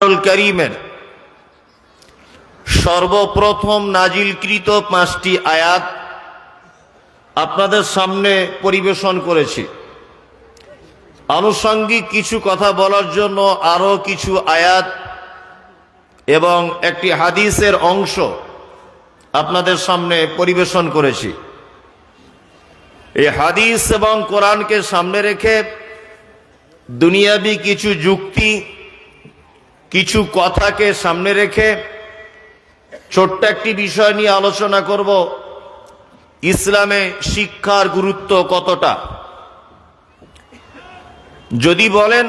করিমের সর্বপ্রথম নাজিলকৃত 5টি আয়াত আপনাদের সামনে পরিবেশন করেছি। আনুষঙ্গিক কিছু কথা বলার জন্য আরো কিছু আয়াত এবং একটি হাদিসের অংশ আপনাদের সামনে পরিবেশন করেছি। এই হাদিস এবং কোরআনকে সামনে রেখে দুনিয়াবি কিছু যুক্তি, কিছু কথাকে সামনে রেখে ছোট্ট একটি বিষয় নিয়ে আলোচনা করব। ইসলামে শিক্ষার গুরুত্ব কতটা? যদি বলেন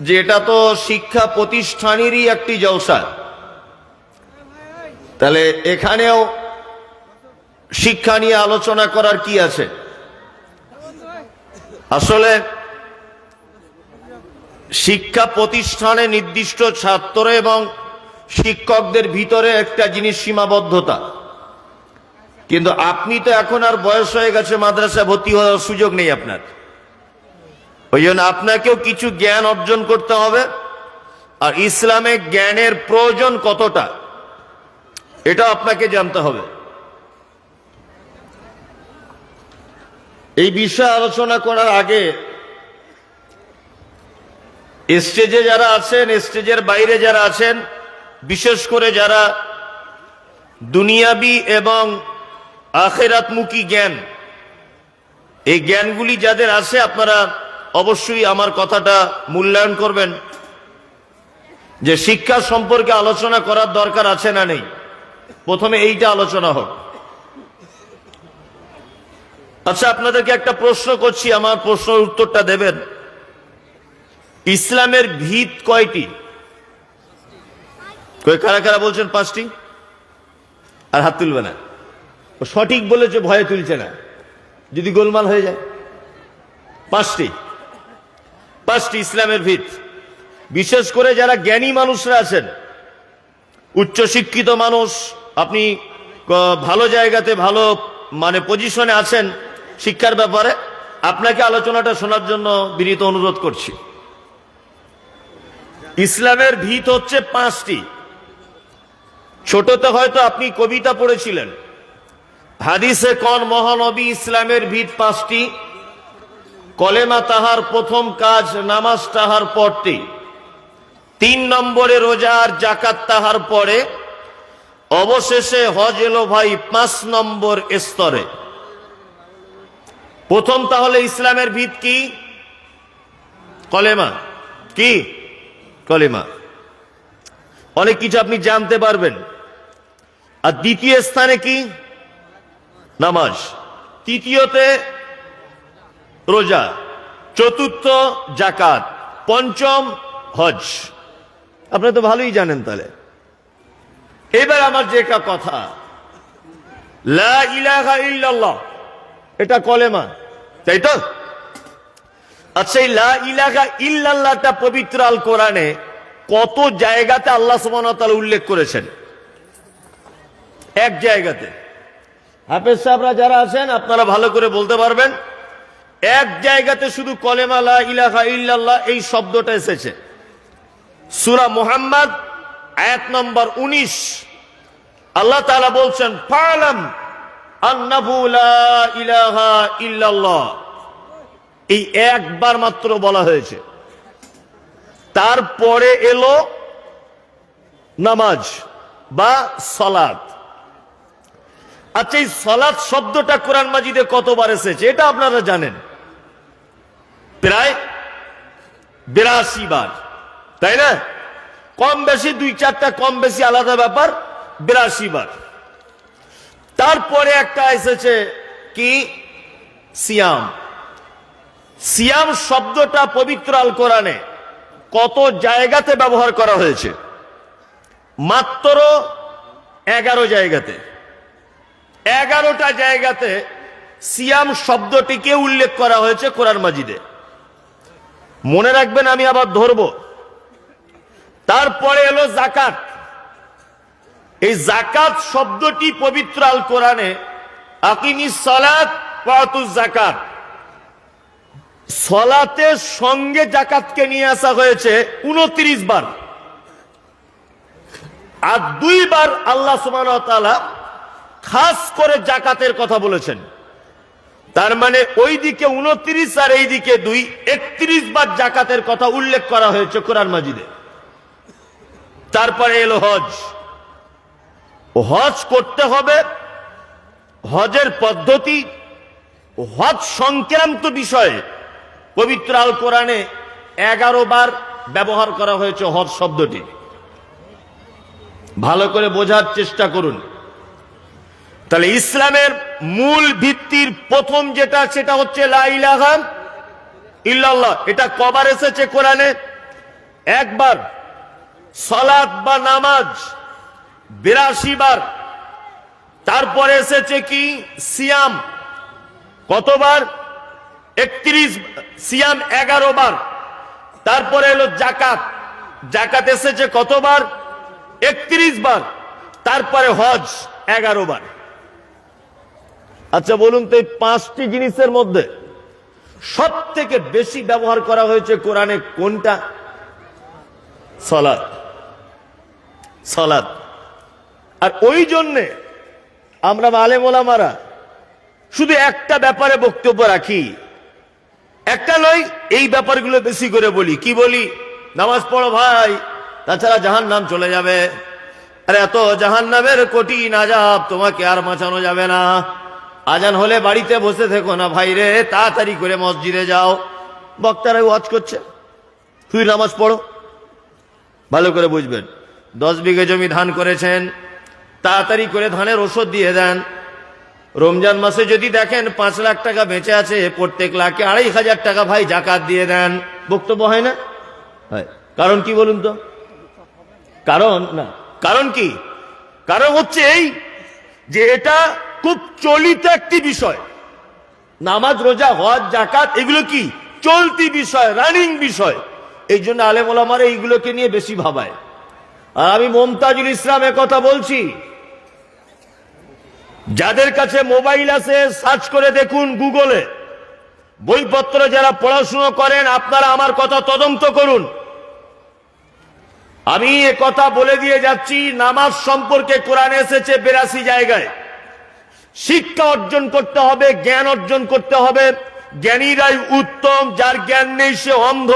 যে এটা তো শিক্ষা প্রতিষ্ঠানেরই একটি জলসা, তাহলে এখানেও শিক্ষা নিয়ে আলোচনা করার কি আছে? আসলে শিক্ষা প্রতিষ্ঠানে নির্দিষ্ট ছাত্র এবং শিক্ষকদের ভিতরে একটা জিনিস সীমাবদ্ধতা, কিন্তু আপনি তো এখন আর বয়স হয়ে গেছে, মাদ্রাসায় ভর্তি হওয়ার সুযোগ নেই আপনার। ওই জন্য আপনাকেও কিছু জ্ঞান অর্জন করতে হবে। আর ইসলামে জ্ঞানের প্রয়োজন কতটা, এটা আপনাকে জানতে হবে। এই বিষয়ে আলোচনা করার আগে স্টেজে যারা আছেন, স্টেজের বাইরে যারা আছেন, বিশেষ করে যারা দুনিয়াবি এবং আখিরাতমুখী জ্ঞান, এই জ্ঞানগুলি যাদের আছে, আপনারা অবশ্যই আমার কথাটা মূল্যায়ন করবেন যে শিক্ষা সম্পর্কে আলোচনা করার দরকার আছে না নেই। প্রথমে এইটা আলোচনা হোক। আচ্ছা, আপনাদেরকে একটা প্রশ্ন করছি, আমার প্রশ্নের উত্তরটা দেবেন। ইসলামের ভিত কয়টি? কারা কারা বলছেন 5টি? আর হাত তুলবে না। সঠিক বলেছে, ভয়ে তুলছে না, যদি গোলমাল হয়ে যায়। 5টি ইসলামের ভিত। বিশেষ করে যারা জ্ঞানী মানুষরা আছেন, উচ্চশিক্ষিত মানুষ, আপনি ভালো জায়গাতে, ভালো পজিশনে আছেন শিক্ষার ব্যাপারে, আপনাকে আলোচনাটা শোনার জন্য বিনীত অনুরোধ করছি। ইসলামের ভিত হচ্ছে 5টি। ছোটতে হয়তো আপনি কবিতা পড়েছিলেন, হাদিসে কোন মহানবী ইসলামের ভিত 5টি। কলেমা তাহার প্রথম কাজ, নামাজ তাহার পরটি। 3 নম্বরে রোজা আর জাকাত তাহার পরে, অবশেষে হজ এলো ভাই 5 নম্বর স্তরে। প্রথম তাহলে ইসলামের ভিত কি? কলেমা। কি? কলেমা। অনেক কিছু আপনি জানতে পারবেন। আর দ্বিতীয় স্থানে কি? নামাজ। তৃতীয়তে রোজা। চতুর্থ জাকাত। পঞ্চম হজ। আপনি তো ভালোই জানেন। তাহলে এবার আমার যে কথা, লা ইলাহা ইল্লাল্লাহ, এটা কলেমা, তাই তো? আচ্ছা, এই লা ইলাহা ইল্লাল্লাহটা পবিত্র আল কোরআনে কত জায়গাতে আল্লাহ সুবহানাহু ওয়া তাআলা উল্লেখ করেছেন? এক জায়গাতে। হাফেজ সাহেবরা যারা আছেন, আপনারা ভালো করে বলতে পারবেন। এক জায়গাতে শুধু কলেমা লা ইলাহা ইল্লাল্লাহ এই শব্দটা এসেছে। সূরা মুহাম্মদ আয়াত নম্বর 19, আল্লাহ তাআলা বলছেন, ফালাম আন্নাহু লা ইলাহা ইল্লাল্লাহ। এই একবার মাত্র বলা হয়েছে। তারপরে এলো নামাজ বা সালাত। আচ্ছা, এই সালাত শব্দটা কোরআন মাজিদে কতবার এসেছে এটা আপনারা জানেন? প্রায় 82 বার, তাই না? কম বেশি 2-4টা কম বেশি আলাদা ব্যাপার, 82 বার। তারপরে একটা এসেছে কি? সিয়াম। সিয়াম শব্দটা পবিত্র আল কোরআনে কত জায়গাতে ব্যবহার করা হয়েছে? মাত্র 11 জায়গাতে। 11টা জায়গাতে সিয়াম শব্দটিকে উল্লেখ করা হয়েছে কোরআন মাজিদে। মনে রাখবেন, আমি আবার ধরব। তারপরে এলো জাকাত। এই জাকাত শব্দটি পবিত্র আল কোরআনে আকিমিস সালাত ওয়া আতুজ জাকাত, সলাতের সঙ্গে জাকাতকে নিয়ে আসা হয়েছে 29 বার, আর 2 বার আল্লাহ সুবহানাহু ওয়া তাআলা খাস করে জাকাতের কথা বলেছেন। তার মানে ওই দিকে 29 আর এই দিকে 2, 31 বার জাকাতের কথা উল্লেখ করা হয়েছে কোরআন মাজিদে। তারপরে এলো হজ। হজ করতে হবে, হজের পদ্ধতি, হজ সংক্রান্ত বিষয়ে পবিত্র আল কোরআনে 11 বার ব্যবহার করা হয়েছে হজ শব্দটি। ভালো করে বোঝার চেষ্টা করুন। তাহলে ইসলামের মূল ভিত্তির প্রথম যেটা, সেটা হচ্ছে লা ইলাহা ইল্লাল্লাহ। এটা কবার এসেছে কোরআনে? 1 বার। সালাত বা নামাজ 82 বার। তারপরে এসেছে কি? সিয়াম। কতবার? 31। সিয়াম 11 বার। তারপরে এলো জাকাত। জাকাত এসেছে কতবার? 31 বার। তারপরে হজ 11 বার। আচ্ছা বলুন তো, এই 5টি জিনিসের মধ্যে সব থেকে বেশি ব্যবহার করা হয়েছে কোরআনে কোনটা? সালাত। সালাত। আর ওই জন্যে আমরা আলেম ওলামারা শুধু একটা ব্যাপারে বক্তব্য রাখি, একটা নয়, এই ব্যাপারগুলো বেশি করে বলি। কি বলি? নামাজ পড়ো ভাই, তাছাড়া জাহান্নাম চলে যাবে। আরে এত জাহান্নামের কঠিন আযাব, তোমাকে আর বাঁচানো যাবে না। আজান হলে বাড়িতে বসে থেকো না ভাই রে, তাড়াতাড়ি করে মসজিদে যাও। বক্তারা ওয়াজ করছে, তুই নামাজ পড়ো। ভালো করে বুঝবেন, 10 বিঘে জমি ধান করেছেন, তাড়াতাড়ি করে ধানের ওষুধ দিয়ে দেন। রমজান মাসে যদি দেখেন 5 লাখ টাকা বেঁচে আছে, প্রত্যেক লাখে 2,500 টাকা ভাই জাকাত দিয়ে দেন। বক্তব্য হয় না? কারণ কি বলুন তো? কারণ না, কারণ কি? কারণ হচ্ছে এই যে এটা খুব চলিত একটি বিষয়। নামাজ, রোজা, হজ, জাকাত এগুলো কি চলতি বিষয়, রানিং বিষয়। এই জন্য আলেম ওলামারা এইগুলোকে নিয়ে বেশি ভাবায়। আর আমি মমতাজুল ইসলাম কথা বলছি, যাদের কাছে মোবাইল আছে সার্চ করে দেখুন গুগলে, বইপত্র যারা পড়াশুনো করেন আপনারা আমার কথা তদন্ত করুন। আমি কথা বলে দিয়ে যাচ্ছি, নামাজ সম্পর্কে কোরআনে এসেছে 82 জায়গায়। শিক্ষা অর্জন করতে হবে, জ্ঞান অর্জন করতে হবে। জ্ঞানীরাই উত্তম, যার জ্ঞান নেই সে অন্ধ,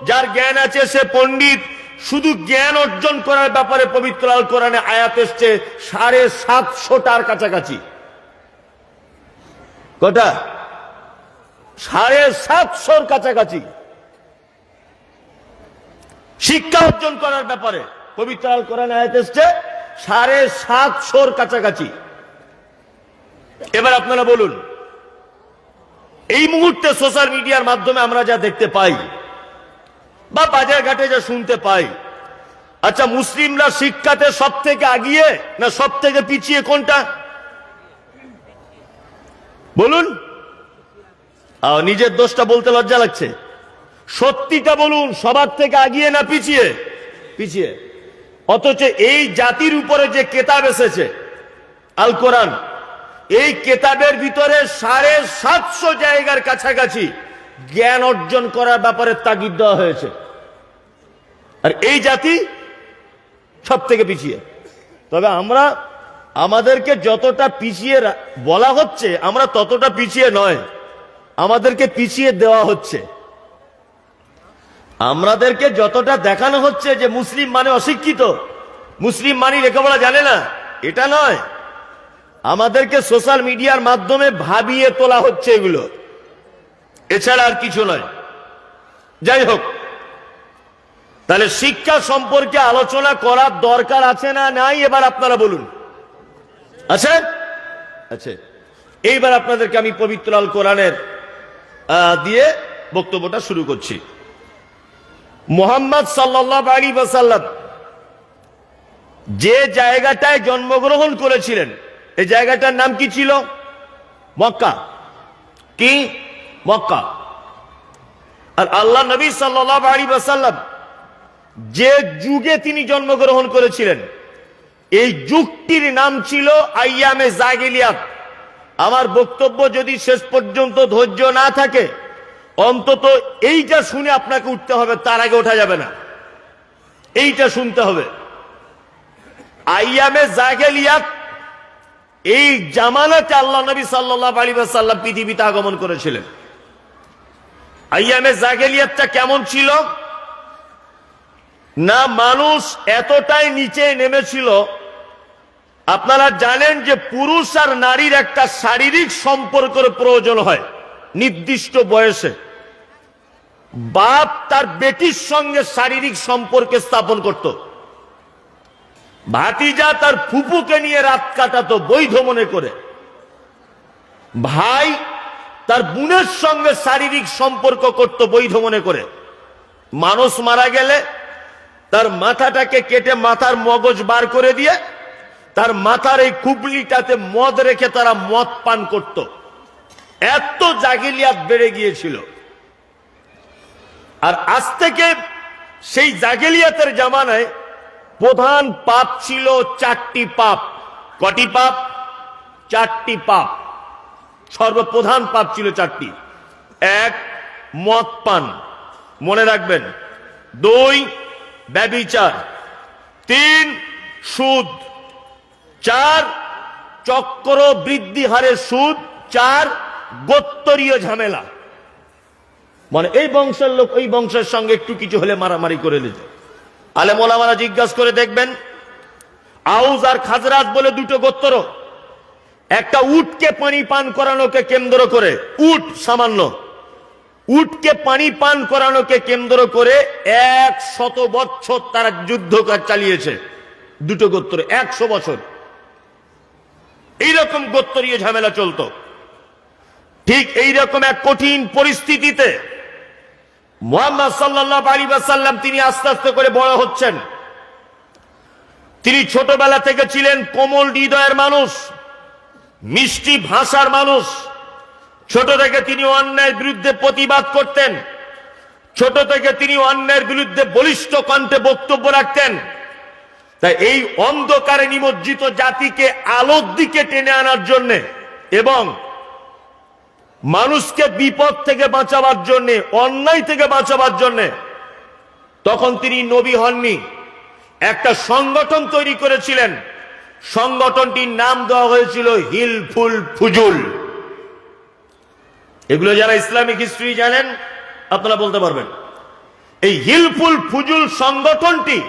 যার জ্ঞান আছে সে পণ্ডিত। শুধু জ্ঞান অর্জন করার ব্যাপারে পবিত্র আল কোরআনে আয়াত এসছে 750টার কাছাকাছি। কটা? 750 কাছাকাছি শিক্ষা অর্জন করার ব্যাপারে পবিত্র আল কোরআনে আয়াত এসছে 750 কাছাকাছি। এবার আপনারা বলুন, এই মুহূর্তে সোশ্যাল মিডিয়ার মাধ্যমে আমরা যা দেখতে পাই বা বাজার ঘাটে যা শুনতে পাই, আচ্ছা মুসলিমরা শিক্ষাতে সব থেকে আগিয়ে না সব থেকে পিছিয়ে কোনটা বলুন? নিজের দোষটা বলতে লজ্জা লাগছে। সত্যিটা বলুন, সবার থেকে আগিয়ে না পিছিয়ে? পিছিয়ে। অথচ এই জাতির উপরে যে কেতাব এসেছে আল কোরআন, এই কেতাবের ভিতরে 750 জায়গার কাছাকাছি জ্ঞান অর্জন করার ব্যাপারে তাগিদ দেওয়া হয়েছে। আর এই জাতি সব থেকে পিছিয়ে। তবে আমরা, আমাদেরকে যতটা পিছিয়ে বলা হচ্ছে আমরা ততটা পিছিয়ে নয়, আমাদেরকে পিছিয়ে দেওয়া হচ্ছে। আমাদেরকে যতটা দেখানো হচ্ছে যে মুসলিম মানে অশিক্ষিত, মুসলিম মানে লেখাপড়া জানে না, এটা নয়। আমাদেরকে সোশ্যাল মিডিয়ার মাধ্যমে ভাবিয়ে তোলা হচ্ছে এগুলো, এছাড়া আর কিছু নয়। যাই হোক, তাহলে শিক্ষা সম্পর্কে আলোচনা করার দরকার আছে না নাই? এবার আপনারা বলুন। আছে? আছে। এইবার আপনাদেরকে আমি পবিত্র আল কোরআনের দিয়ে বক্তব্যটা শুরু করছি। মুহাম্মদ সাল্লাল্লাহু আলাইহি ওয়াসাল্লাম যে জায়গাটায় জন্মগ্রহণ করেছিলেন, এই জায়গাটার নাম কি ছিল? মক্কা। কি? মক্কা। আর আল্লাহ নবী সাল্লাল্লাহু আলাইহি ওয়াসাল্লাম যে যুগে তিনি জন্মগ্রহণ করেছিলেন, এই যুগটির নাম ছিল আইয়ামে জাহিলিয়াত। আমার বক্তব্য যদি শেষ পর্যন্ত ধৈর্য না থাকে, অন্তত এইটা শুনে আপনাকে উঠতে হবে, তার আগে ওঠা যাবে না। এইটা শুনতে হবে। আইয়ামে জাহেলিয়াত, এই জামানাতে আল্লাহ নবী সাল্লাল্লাহু আলাইহি ওয়াসাল্লাম পৃথিবীতে আগমন করেছিলেন। আইয়ামে জাহেলিয়াতটা কেমন ছিল না, মানুষ এতটাই নিচে নেমেছিল। আপনারা জানেন যে পুরুষ আর নারীর একটা শারীরিক সম্পর্কের প্রয়োজন হয় নির্দিষ্ট বয়সে। বাপ তার বেটির সঙ্গে শারীরিক সম্পর্ক স্থাপন করত, ভাতিজা তার ফুপুকে নিয়ে রাত কাটাতো বৈধ মনে করে, ভাই তার বোনের সঙ্গে শারীরিক সম্পর্ক করত বৈধ মনে করে। মানুষ মারা গেলে তার মাথাটাকে কেটে মাথার মগজ বার করে দিয়ে তার মাথার এই কুবলিটাতে মদ রেখে তারা মদ পান করত। এত জাহিলিয়াত বেড়ে গিয়েছিল। আর আজ থেকে সেই জাহিলিয়াতের জামানায় প্রধান পাপ ছিল 4টি পাপ। কটি পাপ? 4টি পাপ। সর্বপ্রধান পাপ ছিল 4টি। 1, মদ পান, মনে রাখবেন। 2, ব্যভিচার। 3, সুদ। 4, চক্র বৃদ্ধি হারে সুদ। 4, গোত্তরীয় ঝামেলা, মানে এই বংশের লোক ওই বংশের সঙ্গে একটু কিছু হলে মারামারি করে নিত। আলেম ওলামারা জিজ্ঞাসা করে দেখবেন, আউস আর খাজরাজ বলে 2টো গোত্র। একটা উটকে পানি পান করানোকে কেন্দ্র করে, উট সামান্য, উটকে পানি পান করানোকে কেন্দ্র করে 100 বছর তারা যুদ্ধ চালিয়েছে। 2টো গোত্র 100 বছর এইরকম গোত্তরীয় ঝামেলা চলতো। ঠিক এইরকম এক কঠিন পরিস্থিতিতে মুহাম্মদ সাল্লাল্লাহু আলাইহি ওয়াসাল্লাম তিনি আস্তে আস্তে করে বড় হচ্ছেন। তিনি ছোটবেলা থেকে ছিলেন কোমল হৃদয়ের মানুষ, মিষ্টি ভাষার মানুষ। ছোট থেকে তিনি অন্যায়ের বিরুদ্ধে প্রতিবাদ করতেন। ছোট থেকে তিনি অন্যায়ের বিরুদ্ধে বলিষ্ঠ কণ্ঠে বক্তব্য রাখতেন। তাই এই অন্ধকারে নিমজ্জিত জাতিকে আলোর দিকে টেনে আনার জন্য এবং মানুষকে বিপদ থেকে বাঁচাবার জন্য, অন্যায় থেকে বাঁচাবার জন্য তখন তিনি নবী হননি, একটা সংগঠন তৈরি করেছিলেন। সংগঠনটির নাম দেওয়া হয়েছিল হিলফুল ফুজুল। এগুলো যারা ইসলামিক হিস্ট্রি জানেন আপনারা বলতে পারবেন। এই হিলফুল ফুজুল সংগঠনটি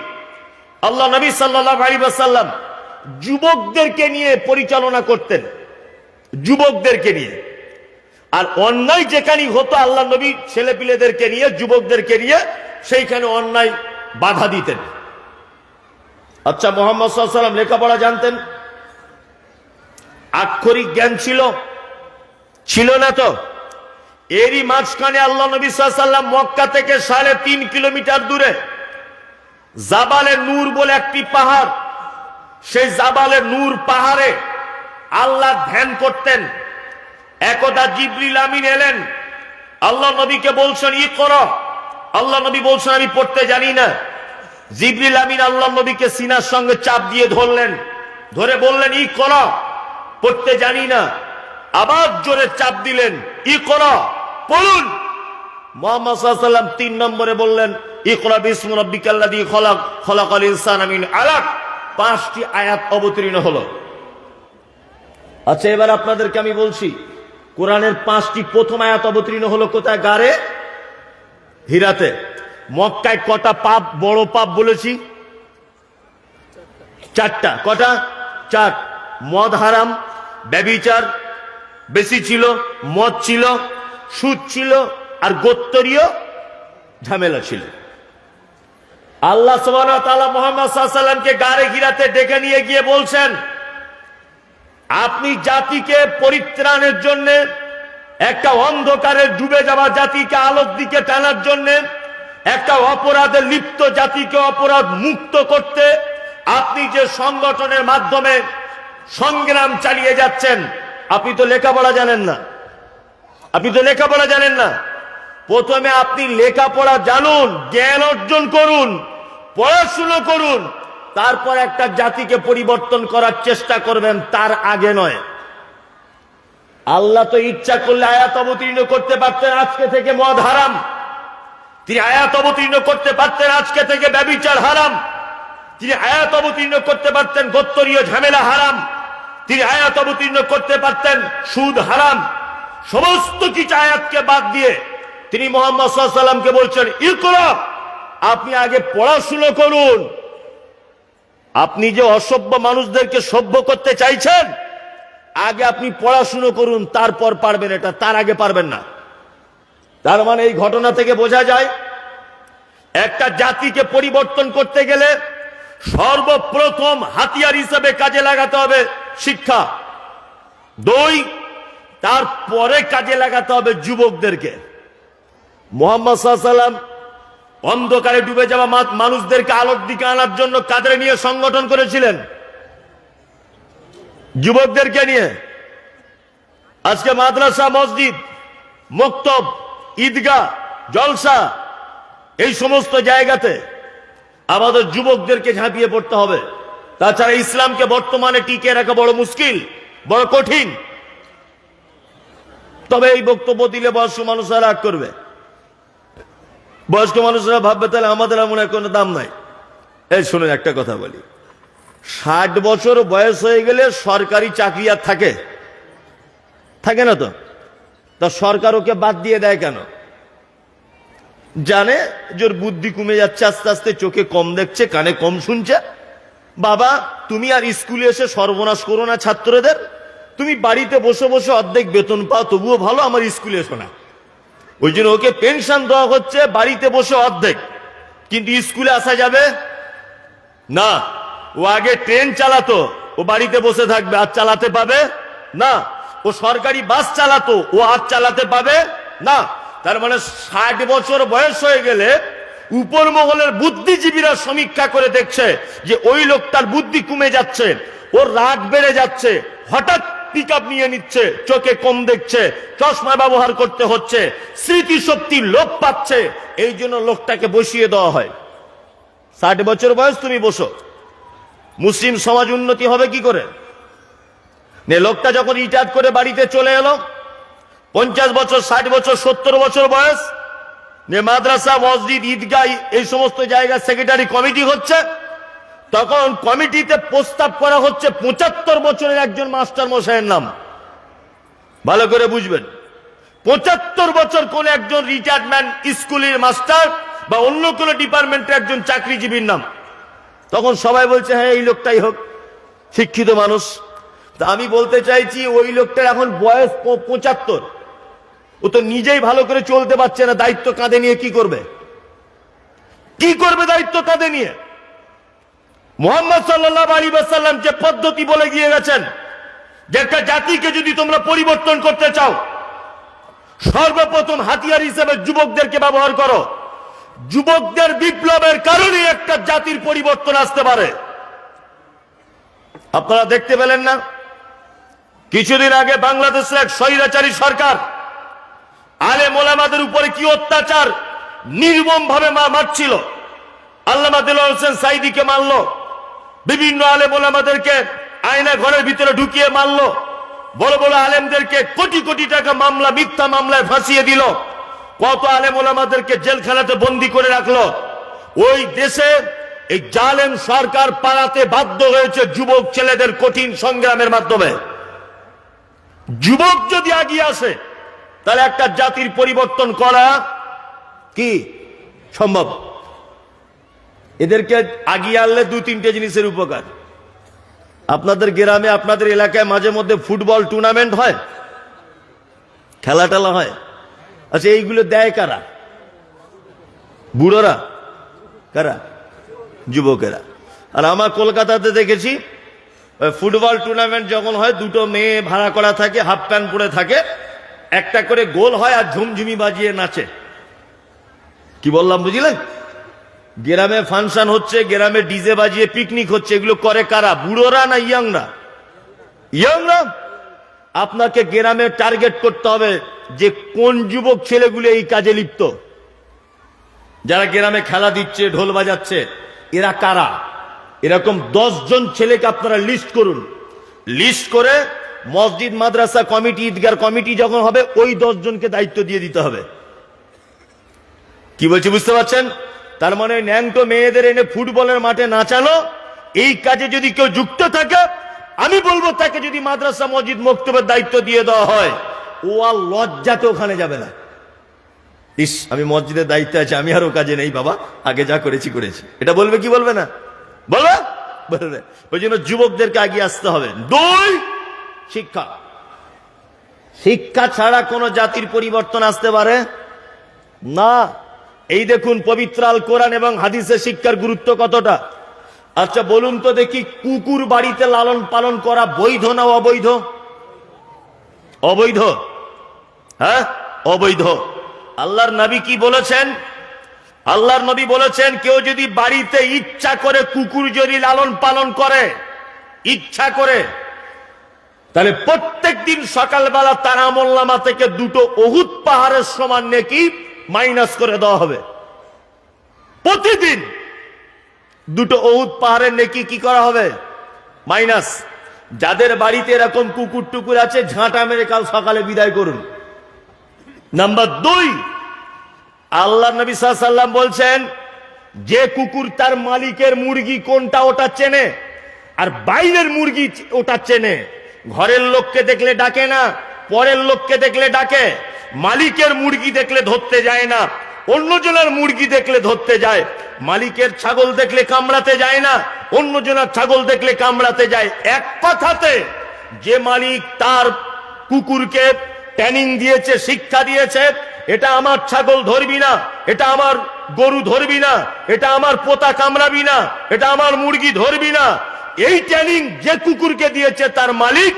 আল্লাহ নবী সাল্লাল্লাহু আলাইহি ওয়াসাল্লাম যুবকদেরকে নিয়ে পরিচালনা করতেন, যুবকদেরকে নিয়ে। আর অন্যায় যেখানেই হতো আল্লাহ নবী ছেলেপিলেদেরকে নিয়ে, যুবকদেরকে নিয়ে সেইখানে অন্যায় বাধা দিতেন। আচ্ছা, মুহাম্মদ সাল্লাল্লাহু আলাইহি ওয়াসাল্লাম লেখাপড়া জানতেন? আক্ষরিক জ্ঞান ছিল না তো? এরই মাঝখানে আল্লাহ নবী সাল্লাল্লাহু আলাইহি ওয়াসাল্লাম মক্কা থেকে 3.5 কিলোমিটার দূরে জাবালে নূর বলে একটি পাহাড়, সেই জাবালে নূর পাহাড়ে আল্লাহ ধ্যান করতেন। একদা জিবরিল আমিন এলেন, আল্লাহ নবীকে বলছেন ইকরা। আল্লাহ নবী বলছেন আমি পড়তে জানি না। জিবরিল আমিন আল্লাহ নবীকে সিনার সঙ্গে চাপ দিয়ে ধরলেন, ধরে বললেন ইকরা, পড়তে জানি না। আবার জোরে চাপ দিলেন, ইকরা, পড়ুন। মুহাম্মদ সাল্লাল্লাহু আলাইহি ওয়াসাল্লাম 3 নম্বরে বললেন ইকরা বিসমি রাব্বিকাল্লাযী খলাক, খলাকাল ইনসানা মিন আলাক। 5টি আয়াত অবতীর্ণ হলো। আচ্ছা, এবার আপনাদেরকে আমি বলছি, কোরআনের 5টি প্রথম আয়াত অবতীর্ণ হলো কোথায়? গারে হিরাতে। মক্কায় কটা পাপ, বড় পাপ বলেছি? 4টা। কটা? 4। মদ হারাম, ব্যভিচার বেশি ছিল, মদ ছিল, সুদ ছিল, আর গোত্তরীয় ঝামেলা ছিল। আল্লাহ সুবহানাহু ওয়া তাআলা মুহাম্মদ সাল্লাল্লাহু আলাইহি ওয়াসাল্লামকে গারে হিরাতে ডেকে নিয়ে গিয়ে বলছেন, আপনি জাতিকে পরিত্রাণের জন্য, একটা অন্ধকারে ডুবে যাওয়া জাতিকে আলোর দিকে টানার জন্য, একটা অপরাধে লিপ্ত জাতিকে অপরাধ মুক্ত করতে আপনি যে সংগঠনের মাধ্যমে সংগ্রাম চালিয়ে যাচ্ছেন, আপনি তো লেখাপড়া জানেন না। প্রথমে আপনি লেখাপড়া জানুন, জ্ঞান অর্জন করুন, পড়াশুনো করুন, তারপর একটা জাতিকে পরিবর্তন করার চেষ্টা করবেন, তার আগে নয়। আল্লাহ তো ইচ্ছা করলে আয়াত অবতীর্ণ করতে পারতেন আজকে থেকে মদ হারাম, তিনি আয়াত অবতীর্ণ করতে পারতেন আজকে থেকে ব্যভিচার হারাম, তিনি আয়াত অবতীর্ণ করতে পারতেন গোত্তরীয় ঝামেলা হারাম, তিনি আয়াত অবতীর্ণ করতে পারতেন সুদ হারাম। সমস্ত কিছু আয়াতকে বাদ দিয়ে তিনি মুহাম্মদ সাল্লাল্লাহু আলাইহি ওয়াসাল্লামকে বলছেন, ইকরা, আপনি আগে পড়াশোনা করুন। আপনি যে অসভ্য মানুষদেরকে সভ্য করতে চাইছেন, আগে আপনি পড়াশুনো করুন, তারপর পারবেন এটা, তার আগে পারবেন না। তার মানে এই ঘটনা থেকে বোঝা যায় একটা জাতিকে পরিবর্তন করতে গেলে সর্বপ্রথম হাতিয়ার হিসেবে কাজে লাগাতে হবে শিক্ষা। দুই, তারপরে কাজে লাগাতে হবে যুবকদেরকে। মুহাম্মদ সাল্লাল্লাহু আলাইহি ওয়াসাল্লাম অন্ধকারে ডুবে যাওয়া মানুষদেরকে আলোর দিকে আনার জন্য কাঁধে নিয়ে সংগঠন করেছিলেন, যুবকদেরকে নিয়ে। আজকে মাদ্রাসা, মসজিদ, মক্তব, ঈদগাহ, জলসা, এই সমস্ত জায়গাতে আমাদের যুবকদেরকে ঝাঁপিয়ে পড়তে হবে। তাছাড়া ইসলামকে বর্তমানে টিকিয়ে রাখা বড় মুশকিল, বড় কঠিন। তবে এই বক্তব্য দিলে বয়স্ক মানুষরা রাগ করবে, বয়স্ক মানুষরা ভাববে তাহলে আমাদের মনে হয় কোনো দাম নাই। এই শুনুন, একটা কথা বলি, 60 বছর বয়স হয়ে গেলে সরকারি চাকরি আর থাকে? থাকে না তো। তা সরকার ওকে বাদ দিয়ে দেয় কেন? জানে যে ওর বুদ্ধি কমে যাচ্ছে, আস্তে আস্তে চোখে কম দেখছে, কানে কম শুনছে। বাবা, তুমি আর স্কুলে এসে সর্বনাশ করো না ছাত্রদের, তুমি বাড়িতে বসে বসে অর্ধেক বেতন পাও, তবুও ভালো, আমার স্কুলে এসো না। ওই জন্য ওকে পেনশন দেওয়া হচ্ছে বাড়িতে বসে অর্ধেক, কিন্তু স্কুলে আসা যাবে না। ও আগে ট্রেন চালাতো, ও বাড়িতে বসে থাকবে, আর চালাতে পাবে না। ও সরকারি বাস চালাতো, ও আর চালাতে পাবে না। তার মানে 60 বছর বয়স হয়ে গেলে উপর মহলের বুদ্ধিজীবীরা সমীক্ষা করে দেখছে যে ওই লোকটার বুদ্ধি কমে যাচ্ছে, ওর রাগ বেড়ে যাচ্ছে, হঠাৎ পিকআপ নিয়ে নিচ্ছে, চোখে কম দেখছে, চশমা ব্যবহার করতে হচ্ছে, স্মৃতিশক্তি লোপ পাচ্ছে, এই জন্য লোকটাকে বসিয়ে দেওয়া হয়। 60 বছর বয়স তুমি বসো, মুসলিম সমাজ উন্নতি হবে কি করে? লোকটা যখন রিটায়ার করে বাড়িতে চলে এলো, 50 বছর, 60 বছর, 70 বছর বয়স, মাদ্রাসা, মসজিদ, ঈদগাহ, এই সমস্ত জায়গায় সেক্রেটারি কমিটি হচ্ছে, তখন কমিটিতে প্রস্তাব করা হচ্ছে 75 বছরের একজন মাস্টার মশাইয়ের নাম। ভালো করে বুঝবেন, 75 বছর কোন একজন রিটায়ার্ড ম্যান, স্কুলের মাস্টার বা অন্য কোন ডিপার্টমেন্টের একজন চাকরিজীবীর নাম। তখন সবাই বলছে হ্যাঁ এই লোকটাই হোক, শিক্ষিত মানুষ। তা আমি বলতে চাইছি, ওই লোকটার এখন বয়স 75, ও তো নিজেই ভালো করে চলতে পারছে না, দায়িত্ব কাঁধে নিয়ে কি করবে? কি করবে দায়িত্ব কাঁধে নিয়ে? মুহাম্মদ সাল্লাল্লাহু আলাইহি ওয়াসাল্লাম যে পদ্ধতি বলে গিয়ে গেছেন যে একটা জাতিকে যদি তোমরা পরিবর্তন করতে চাও, সর্বপ্রথম হাতিয়ার হিসেবে যুবকদেরকে ব্যবহার করো। যুবকদের বিপ্লবের কারণে একটা জাতির পরিবর্তন আসতে পারে। আপনারা দেখতে পেলেন না কিছুদিন আগে বাংলাদেশের এক স্বৈরাচারী সরকার আলেম ওলামাদের উপরে কি অত্যাচার নির্মম ভাবে মারছিল। আল্লামা দেলোয়ার হোসেন সাঈদীকে মারলো, বিভিন্ন আলেম ওলামাদেরকে আয়না ঘরের ভিতরে ঢুকিয়ে মারলো, বড় বড় আলেমদেরকে কোটি কোটি টাকা মামলা, মিথ্যা মামলায় ফাঁসিয়ে দিল, কত আলেম ওলামাদেরকে জেলখানাতে বন্দী করে রাখলো। ওই দেশে এই জালেম সরকার পালাতে বাধ্য হয়েছে যুবক ছেলেদের কঠিন সংগ্রামের মাধ্যমে। যুবক যদি এগিয়ে আসে তাহলে একটা জাতির পরিবর্তন করা কি সম্ভব। এদেরকে আগিয়ে আনলে 2-3টে জিনিসের উপকার। আপনাদের গ্রামে, আপনাদের এলাকায় মাঝে মধ্যে ফুটবল টুর্নামেন্ট হয়, খেলা টেলা হয়। আচ্ছা, এইগুলো দেয় কারা? বুড়োরা? কারা? যুবকেরা। আর আমার কলকাতাতে দেখেছি ফুটবল টুর্নামেন্ট যখন হয়, 2টো মেয়ে ভাড়া করা থাকে, হাফ প্যান্ট পরে থাকে, একটা করে গোল হয় আর ঝুমঝুমি বাজিয়ে নাচে। কি বললাম বুঝলেন? গ্রামে ফাংশন হচ্ছে, গ্রামে ডিজে বাজিয়ে পিকনিক হচ্ছে, এগুলো করে কারা? বুড়োরা না ইয়াংরা? ইয়াংরা। আপনাকে গ্রামে টার্গেট করতে হবে যে কোন যুবক ছেলেগুলো এই কাজে লিপ্ত, যারা গ্রামে খেলা দিচ্ছে, ঢোল বাজাচ্ছে, এরা কারা? এরকম 10 জন ছেলেকে আপনারা লিস্ট করুন। লিস্ট করে মসজিদ মাদ্রাসা কমিটি ঈদগার কমিটি যখন হবে ওই 10 জনকে দায়িত্ব দিয়ে দিতে হবে। কি বলছি বুঝতে পারছেন? তার মানে ন্যাংটো মেয়েদের এনে ফুটবলের মাঠে নাচানো, এই কাজে যদি কেউ যুক্ত থাকে, আমি বলবো তাকে যদি মাদ্রাসা মসজিদ মক্তবের দায়িত্ব দিয়ে দেওয়া হয়, ও আর লজ্জাতে ওখানে যাবে না। ইস, আমি মসজিদের দায়িত্বে আছি, আমি আরো কাজে নেই বাবা, আগে যা করেছি করেছি, এটা বলবে কি বলবে না? বলবে, বলবে। ওই জন্য যুবকদেরকে এগিয়ে আসতে হবে। 2, শিক্ষা। শিক্ষা ছাড়া কোন জাতির পরিবর্তন আসতে পারে না। এই দেখুন পবিত্র আল কোরআন এবং হাদিসের শিক্ষার গুরুত্ব কতটা। আচ্ছা বলুন তো দেখি, কুকুর বাড়িতে লালন পালন করা বৈধ না অবৈধ? অবৈধ। হ্যাঁ, অবৈধ। আল্লাহর নবী কি বলেছেন? আল্লাহর নবী বলেছেন, কেউ যদি বাড়িতে ইচ্ছা করে কুকুর যদি লালন পালন করে, ইচ্ছা করে, তাহলে প্রত্যেক দিন সকালবেলা তার আমলনামা থেকে 2 উহুদ পাহাড়ের সমান নেকি মাইনাস করে দেওয়া হবে। প্রতিদিন 2 উহুদ পাহাড়ের নেকি কি করা হবে? মাইনাস। যাদের বাড়িতে এরকম কুকুর টুকুর আছে, ঝাঁটা মেরে কাল সকালে বিদায় করুন। নাম্বার 2, আল্লাহ নবী সাল্লাল্লাহু আলাইহি ওয়াসাল্লাম বলছেন, যে কুকুর তার মালিকের মুরগি কোনটা ওটা চেনে, আর বাইরের মুরগি ওটা চেনে। ঘরের লোককে দেখলে ডাকে না, পরের লোককে দেখলে ডাকে। মালিকের মুরগি দেখলে ধরতে যায় না, অন্যজনের মুরগি দেখলে ধরতে যায়। মালিকের ছাগল দেখলে কামড়াতে যায় না, অন্যজনের ছাগল দেখলে কামড়াতে যায়। এক কথাতে, যে মালিক তার কুকুরকে ট্রেনিং দিয়েছে, শিক্ষা দিয়েছে, এটা আমার ছাগল ধরবি না, এটা আমার গরু ধরবি না, এটা আমার পোতা কামড়াবি না, এটা আমার মুরগি ধরবি না, এই ট্রেনিং যে কুকুরকে দিয়েছে তার মালিক,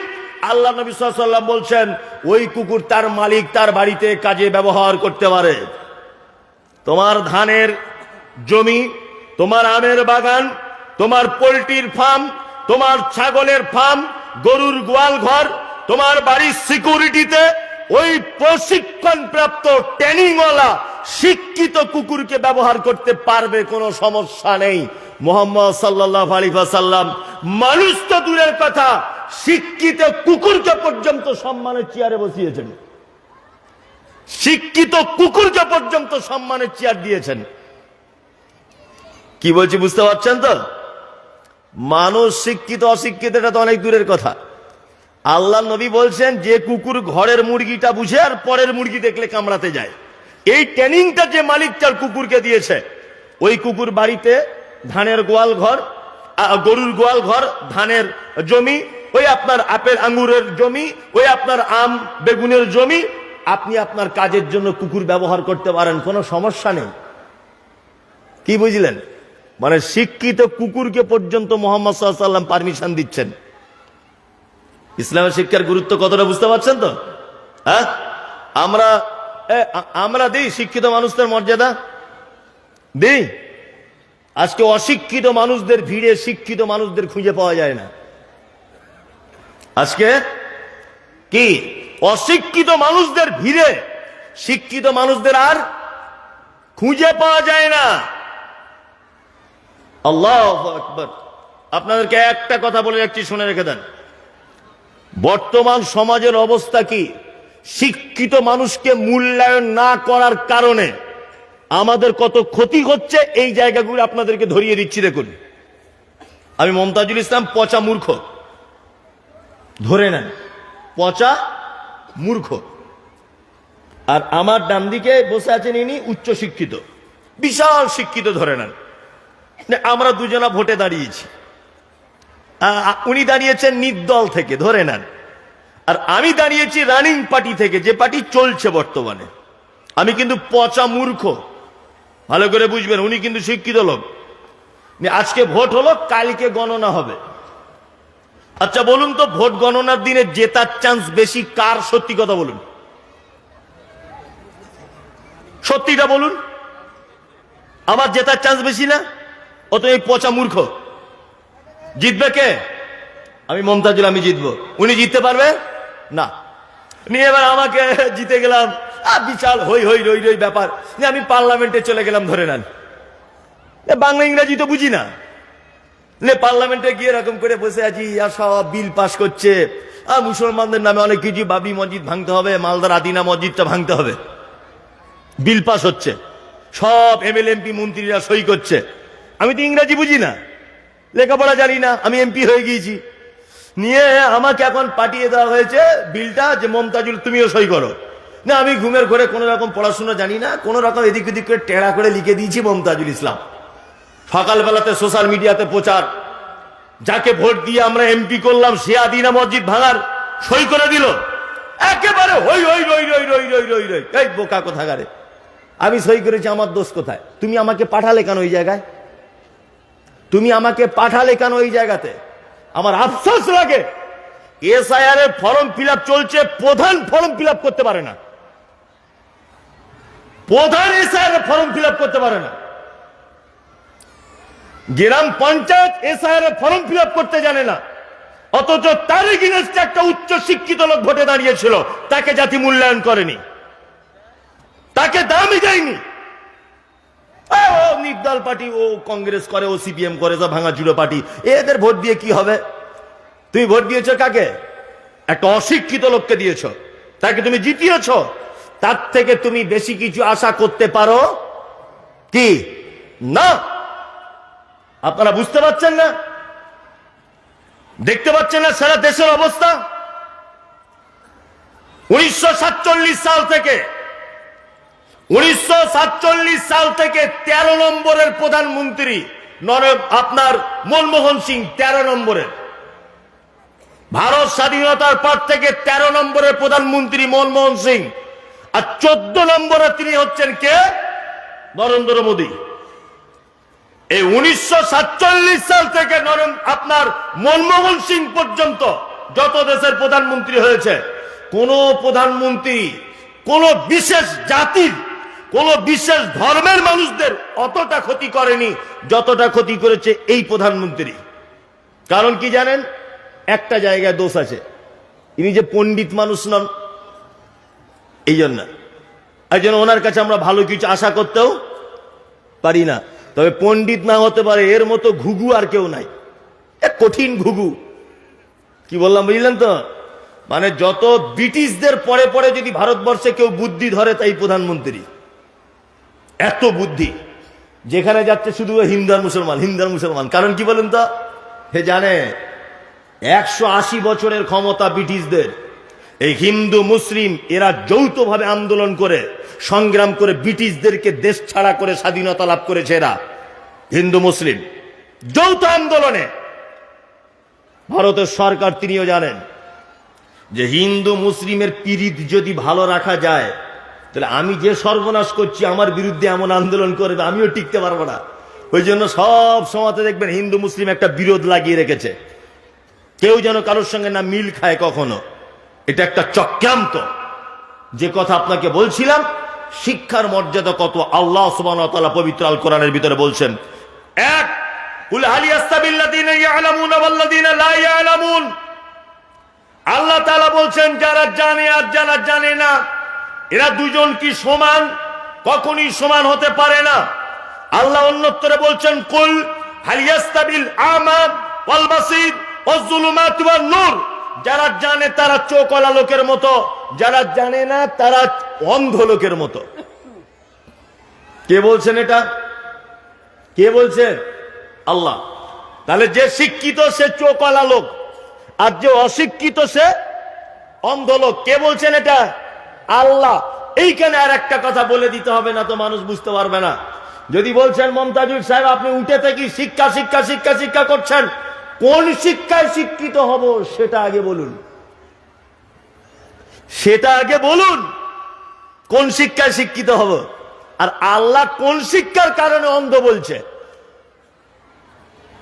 আল্লাহ নবী সাল্লাল্লাহু আলাইহি ওয়াসাল্লাম বলছেন, ওই কুকুর তার মালিক তার বাড়িতে কাজে ব্যবহার করতে পারে। তোমার ধানের জমি, তোমার আমের বাগান, তোমার পোল্ট্রির ফার্ম, তোমার ছাগলের ফার্ম, গরুর গোয়াল ঘর, তোমার বাড়ির সিকিউরিটিতে ওই প্রশিক্ষণ প্রাপ্ত ট্রেনিংওয়ালা শিক্ষিত কুকুরকে ব্যবহার করতে পারবে, কোনো সমস্যা নেই। মুহাম্মদ সাল্লাল্লাহু আলাইহি ওয়াসাল্লাম মানুষ তো দূরের কথা, শিক্ষিত কুকুরকে পর্যন্ত সম্মানের চেয়ারে বসিয়েছেন। শিক্ষিত কুকুরকে পর্যন্ত সম্মানের চেয়ার দিয়েছেন। কি বলছি বুঝতে পারছেন তো? মানুষ শিক্ষিত অশিক্ষিত এটা তো অনেক দূরের কথা। আল্লাহ নবী বলছেন, যে কুকুর ঘরের মুরগিটা বুঝে আর পরের মুরগি দেখলে কামড়াতে যায়, এই ট্রেনিংটা যে মালিক তার কুকুরকে দিয়েছে, ওই কুকুর বাড়িতে ধানের গোয়াল ঘর, গরুর গোয়াল ঘর, ধানের জমি, ওই আপনার আপেল আঙ্গুরের জমি, ওই আপনার আম বেগুনের জমি, আপনি আপনার কাজের জন্য কুকুর ব্যবহার করতে পারেন, কোনো সমস্যা নেই। কি বুঝলেন? মানে শিক্ষিত কুকুরকে পর্যন্ত মুহাম্মদ সাল্লাল্লাহু আলাইহি ওয়াসাল্লাম পারমিশন দিচ্ছেন। ইসলামের শিক্ষার গুরুত্ব কতটা বুঝতে পারছেন তো? হ্যাঁ, আমরা দিই শিক্ষিত মানুষদের মর্যাদা দিই। আজকে অশিক্ষিত মানুষদের ভিড়ে শিক্ষিত মানুষদের খুঁজে পাওয়া যায় না। আজকে কি অশিক্ষিত মানুষদের ভিড়ে শিক্ষিত মানুষদের আর খুঁজে পাওয়া যায় না। আল্লাহু আকবার। আপনাদেরকে একটা কথা বলে যাচ্ছি, শুনে রেখে দেন। বর্তমান সমাজের অবস্থা কি? শিক্ষিত মানুষকে মূল্যায়ন না করার কারণে আমাদের কত ক্ষতি হচ্ছে, এই জায়গাগুলো আপনাদেরকে ধরিয়ে দিচ্ছি। দেখুন, আমি মমতাজুল ইসলাম পচা মূর্খ, ধরে নেন পচা মূর্খ। আর আমার ডান দিকে বসে আছেন ইনি উচ্চ শিক্ষিত, বিশাল শিক্ষিত, ধরে নেন। আমরা দুজনা ভোটে দাঁড়িয়েছি, উনি দাঁড়িয়েছেন নির্দল থেকে, ধরে নেন। আর আমি দাঁড়িয়েছি রানিং পার্টি থেকে, যে পার্টি চলছে বর্তমানে। আমি কিন্তু পচা মূর্খ, ভালো করে বুঝবেন। উনি কিন্তু শিক্ষিত লোক। আজকে ভোট হলো, কালকে গণনা হবে। আচ্ছা বলুন তো, ভোট গণনার দিনে জেতার চান্স বেশি কার? সত্যি কথা বলুন, সত্যিটা বলুন। আমার জেতার চান্স বেশি না? অত এই পচা মূর্খ জিতবে কে? আমি মমতাজুল, আমি জিতবো। উনি জিততে পারবে না। নিয়ে এবার আমাকে জিতে গেলাম, বিশাল হই হই রই রই ব্যাপার। আমি পার্লামেন্টে চলে গেলাম, ধরে নেন। বাংলা ইংরেজি তো বুঝি না, পার্লামেন্টে গিয়ে এরকম করে বসে আছি, আর সব বিল পাস করছে, আর মুসলমানদের নামে অনেক কিছু, বাবরি মসজিদ ভাঙতে হবে, মালদার আদিনা মসজিদটা ভাঙতে হবে। বিল পাস হচ্ছে, সব এমএলএ এমপি মন্ত্রীরা সই করছে। আমি তো ইংরেজি বুঝি না, লেখাপড়া জানি না, আমি এমপি হয়ে গিয়েছি। নিয়ে আমাকে এখন পাঠিয়ে দেওয়া হয়েছে বিলটা, যে মমতাজুল তুমিও সই করো। না, আমি ঘুমের ঘরে কোনো রকম পড়াশোনা জানি না, কোনো রকম এদিক ওদিক করে টেড়া করে লিখে দিয়েছি মমতাজুল ইসলাম। সকালবেলাতে সোশ্যাল মিডিয়াতে প্রচার, যাকে ভোট দিয়ে আমরা এমপি করলাম সে আদিনা মসজিদ ভাঙার সই করে দিল। একেবারে হই হই রই রই রই রই রই রই। এই বোকা কোথাকারে, আমি সই করেছি, আমার দোষ কোথায়? তুমি আমাকে পাঠালে কেন ওই জায়গায়? তুমি আমাকে পাঠালে কেন ওই জায়গাতে? আমার আফসোস লাগে। এসআইআর এর ফর্ম ফিল আপ চলছে, প্রধান ফর্ম ফিল আপ করতে পারে না, প্রধান এসআইআর এর ফর্ম ফিল আপ করতে পারে না। গ্রাম পঞ্চায়েত এসআইআর এর ফর্ম ফিল আপ করতে জানে না, অথচ তার এগেইনস্টে একটা উচ্চ শিক্ষিত লোক ভোটে দাঁড়িয়েছিল, তাকে জাতি মূল্যায়ন করেনি, তাকে দামই দেয়নি। ও নির্দল পার্টি, ও কংগ্রেস করে, ও সিপিএম করে, সব ভাঙাচুরো পার্টি, এদের ভোট দিয়ে কি হবে? তুমি ভোট দিয়েছো কাকে? একটা অশিক্ষিত লোককে দিয়েছো, তাকে তুমি জিতিয়েছ। তার থেকে তুমি বেশি কিছু আশা করতে পারো কি? না। আপনারা বুঝতে পারছেন না? দেখতে পাচ্ছেন না সারা দেশের অবস্থা? 1947 সাল থেকে 13 নম্বরের প্রধানমন্ত্রী আপনার মনমোহন সিং, 13 নম্বরের। ভারত স্বাধীনতার পর থেকে 13 নম্বরের প্রধানমন্ত্রী মনমোহন সিং, আর 14 নম্বরে তিনি হচ্ছেন কে? নরেন্দ্র মোদী। এই 1947 সাল থেকে আপনার মনমোহন সিং পর্যন্ত যত দেশের প্রধানমন্ত্রী হয়েছে, কোন প্রধানমন্ত্রী কোন বিশেষ জাতির, কোন বিশেষ ধর্মের মানুষদের অতটা ক্ষতি করেনি যতটা ক্ষতি করেছে এই প্রধানমন্ত্রী। কারণ কি জানেন? একটা জায়গায় দোষ আছে, ইনি যে পণ্ডিত মানুষ নন, এই জন্য ওনার কাছে আমরা ভালো কিছু আশা করতেও পারি না। তবে পণ্ডিত না হতে পারে, এর মতো ঘুঘু আর কেউ নাই, এক কঠিন ঘুঘু। কি বললাম বুঝলেন তো? মানে যত ব্রিটিশদের পরে পরে যদি ভারতবর্ষে কেউ বুদ্ধি ধরে, তাই প্রধানমন্ত্রী। এত বুদ্ধি, যেখানে যাচ্ছে শুধু হিন্দু আর মুসলমান, হিন্দু আর মুসলমান। কারণ কি বলেন তো? হে জানে 180 বছরের ক্ষমতা ব্রিটিশদের। এই হিন্দু মুসলিম এরা যৌথভাবে আন্দোলন করে, সংগ্রাম করে ব্রিটিশদেরকে দেশ ছাড়া করে স্বাধীনতা লাভ করেছে। এরা হিন্দু মুসলিম যৌথ আন্দোলনে। ভারতের সরকার তিনিও জানেন যে হিন্দু মুসলিমের পিরিত যদি ভালো রাখা যায়, তাহলে আমি যে সর্বনাশ করছি, আমার বিরুদ্ধে এমন আন্দোলন করবে, আমিও টিকতে পারবো না। ওই জন্য সব সময়তে দেখবেন হিন্দু মুসলিম একটা বিরোধ লাগিয়ে রেখেছে, কেউ যেন কারোর সঙ্গে না মিল খায় কখনো। এটা একটা চক্রান্ত। যে কথা আপনাকে বলছিলাম, শিক্ষার মর্যাদা কত আল্লাহ সুবহানাহু ওয়া তাআলা পবিত্র আল কোরআনের ভিতরে বলছেন। এক, কুল হাল ইয়াস্তাবিল্লাযীনা ইয়ালামুনা ওয়াল্লাযীনা লা ইয়ালামুন। আল্লাহ তাআলা বলছেন যারা জানে আর যারা জানে না, এরা দুজন কি সমান? কখনোই সমান হতে পারে না। আল্লাহ অন্যত্রে বলছেন কুল হাল ইয়াস্তাবিল আমা ওয়াল বাসীর ওয়াজ যুলুমাত ওয়ান নূর। যারা জানে তারা চোখওয়ালা লোকের মতো, যারা জানে না তারা অন্ধ লোকের মতো। কে বলছেন এটা? কে বলছেন? আল্লাহ। তাহলে যে শিক্ষিত সে চোখওয়ালা লোক, আর যে অশিক্ষিত সে অন্ধ লোক। কে বলছেন এটা? আল্লাহ। এইখানে আর একটা কথা বলে দিতে হবে, না তো মানুষ বুঝতে পারবে না। যদি বলছেন মমতাজুল সাহেব আপনি উঠে থেকে শিক্ষা শিক্ষা শিক্ষা শিক্ষা করছেন, কোন শিক্ষায় শিক্ষিত হব সেটা আগে বলুন, সেটা আগে বলুন। কোন শিক্ষায় শিক্ষিত হব? আর আল্লাহ কোন শিক্ষার কারণে অন্ধ বলছে?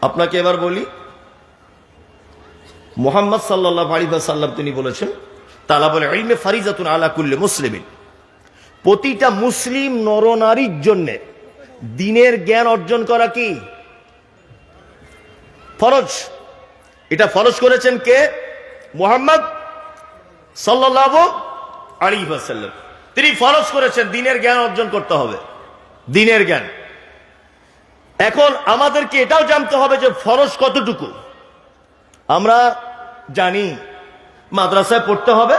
আপনাকে এবার বলি, মুহাম্মদ সাল্লাল্লাহু আলাইহি ওয়াসাল্লাম তিনি বলেছেন তালাবুল ইলমি ফারিজাতুন আলা কুল্লি মুসলিমিন। প্রতিটা মুসলিম নরনারীর জন্য দ্বীনের জ্ঞান অর্জন করা কি ফরজ। এটা ফরজ করেছেন কে? মুহাম্মদ সাল্লাল্লাহু আলাইহি ওয়াসাল্লাম। তিনি ফরজ করেছেন দ্বীনের জ্ঞান অর্জন করতে হবে, দ্বীনের জ্ঞান। এখন আমাদেরকে এটাও জানতে হবে যে ফরজ কতটুকু। আমরা জানি মাদ্রাসায় পড়তে হবে,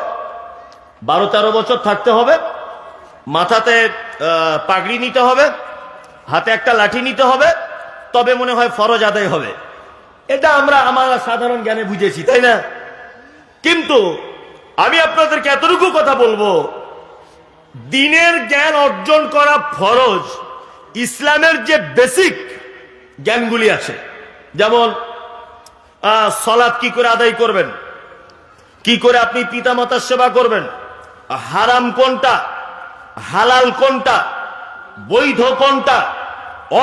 12-13 বছর থাকতে হবে, মাথাতে পাগড়ি নিতে হবে, হাতে একটা লাঠি নিতে হবে, তবে মনে হয় ফরজ আদায় হবে। এটা আমরা সাধারণ জ্ঞানে বুঝেছি, তাই না? কিন্তু আমি আপনাদেরকে এতটুকু কথা বলবো, দ্বীনের জ্ঞান অর্জন করা ফরজ। ইসলামের যে বেসিক জ্ঞানগুলি আছে, যেমন সালাত কি করে আদায় করবেন, কি করে আপনি পিতামাতার সেবা করবেন, হারাম কোনটা, হালাল কোনটা, বৈধ কোনটা,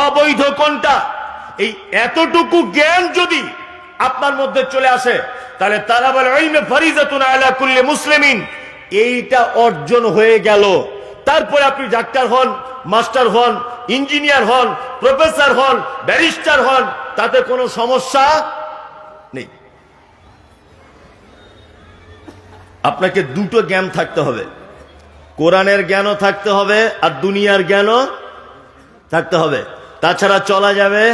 অবৈধ কোনটা, এই এতটুকু জ্ঞান যদি আপনার মধ্যে চলে আসে, তাহলে তালাবুল ইলমি ফরিজাতুন আলা কুল্লি মুসলিমিন, এইটা অর্জন হয়ে গেল। তারপরে আপনি ডাক্তার হন, মাস্টার হন, ইঞ্জিনিয়ার হন, প্রফেসর হন, ব্যারিস্টার হন, তাতে কোনো সমস্যা নেই। আপনাকে দুটো জ্ঞান থাকতে হবে, কোরআনের জ্ঞানও থাকতে হবে আর দুনিয়ার জ্ঞানও থাকতে হবে, তাছাড়া চলা যাবে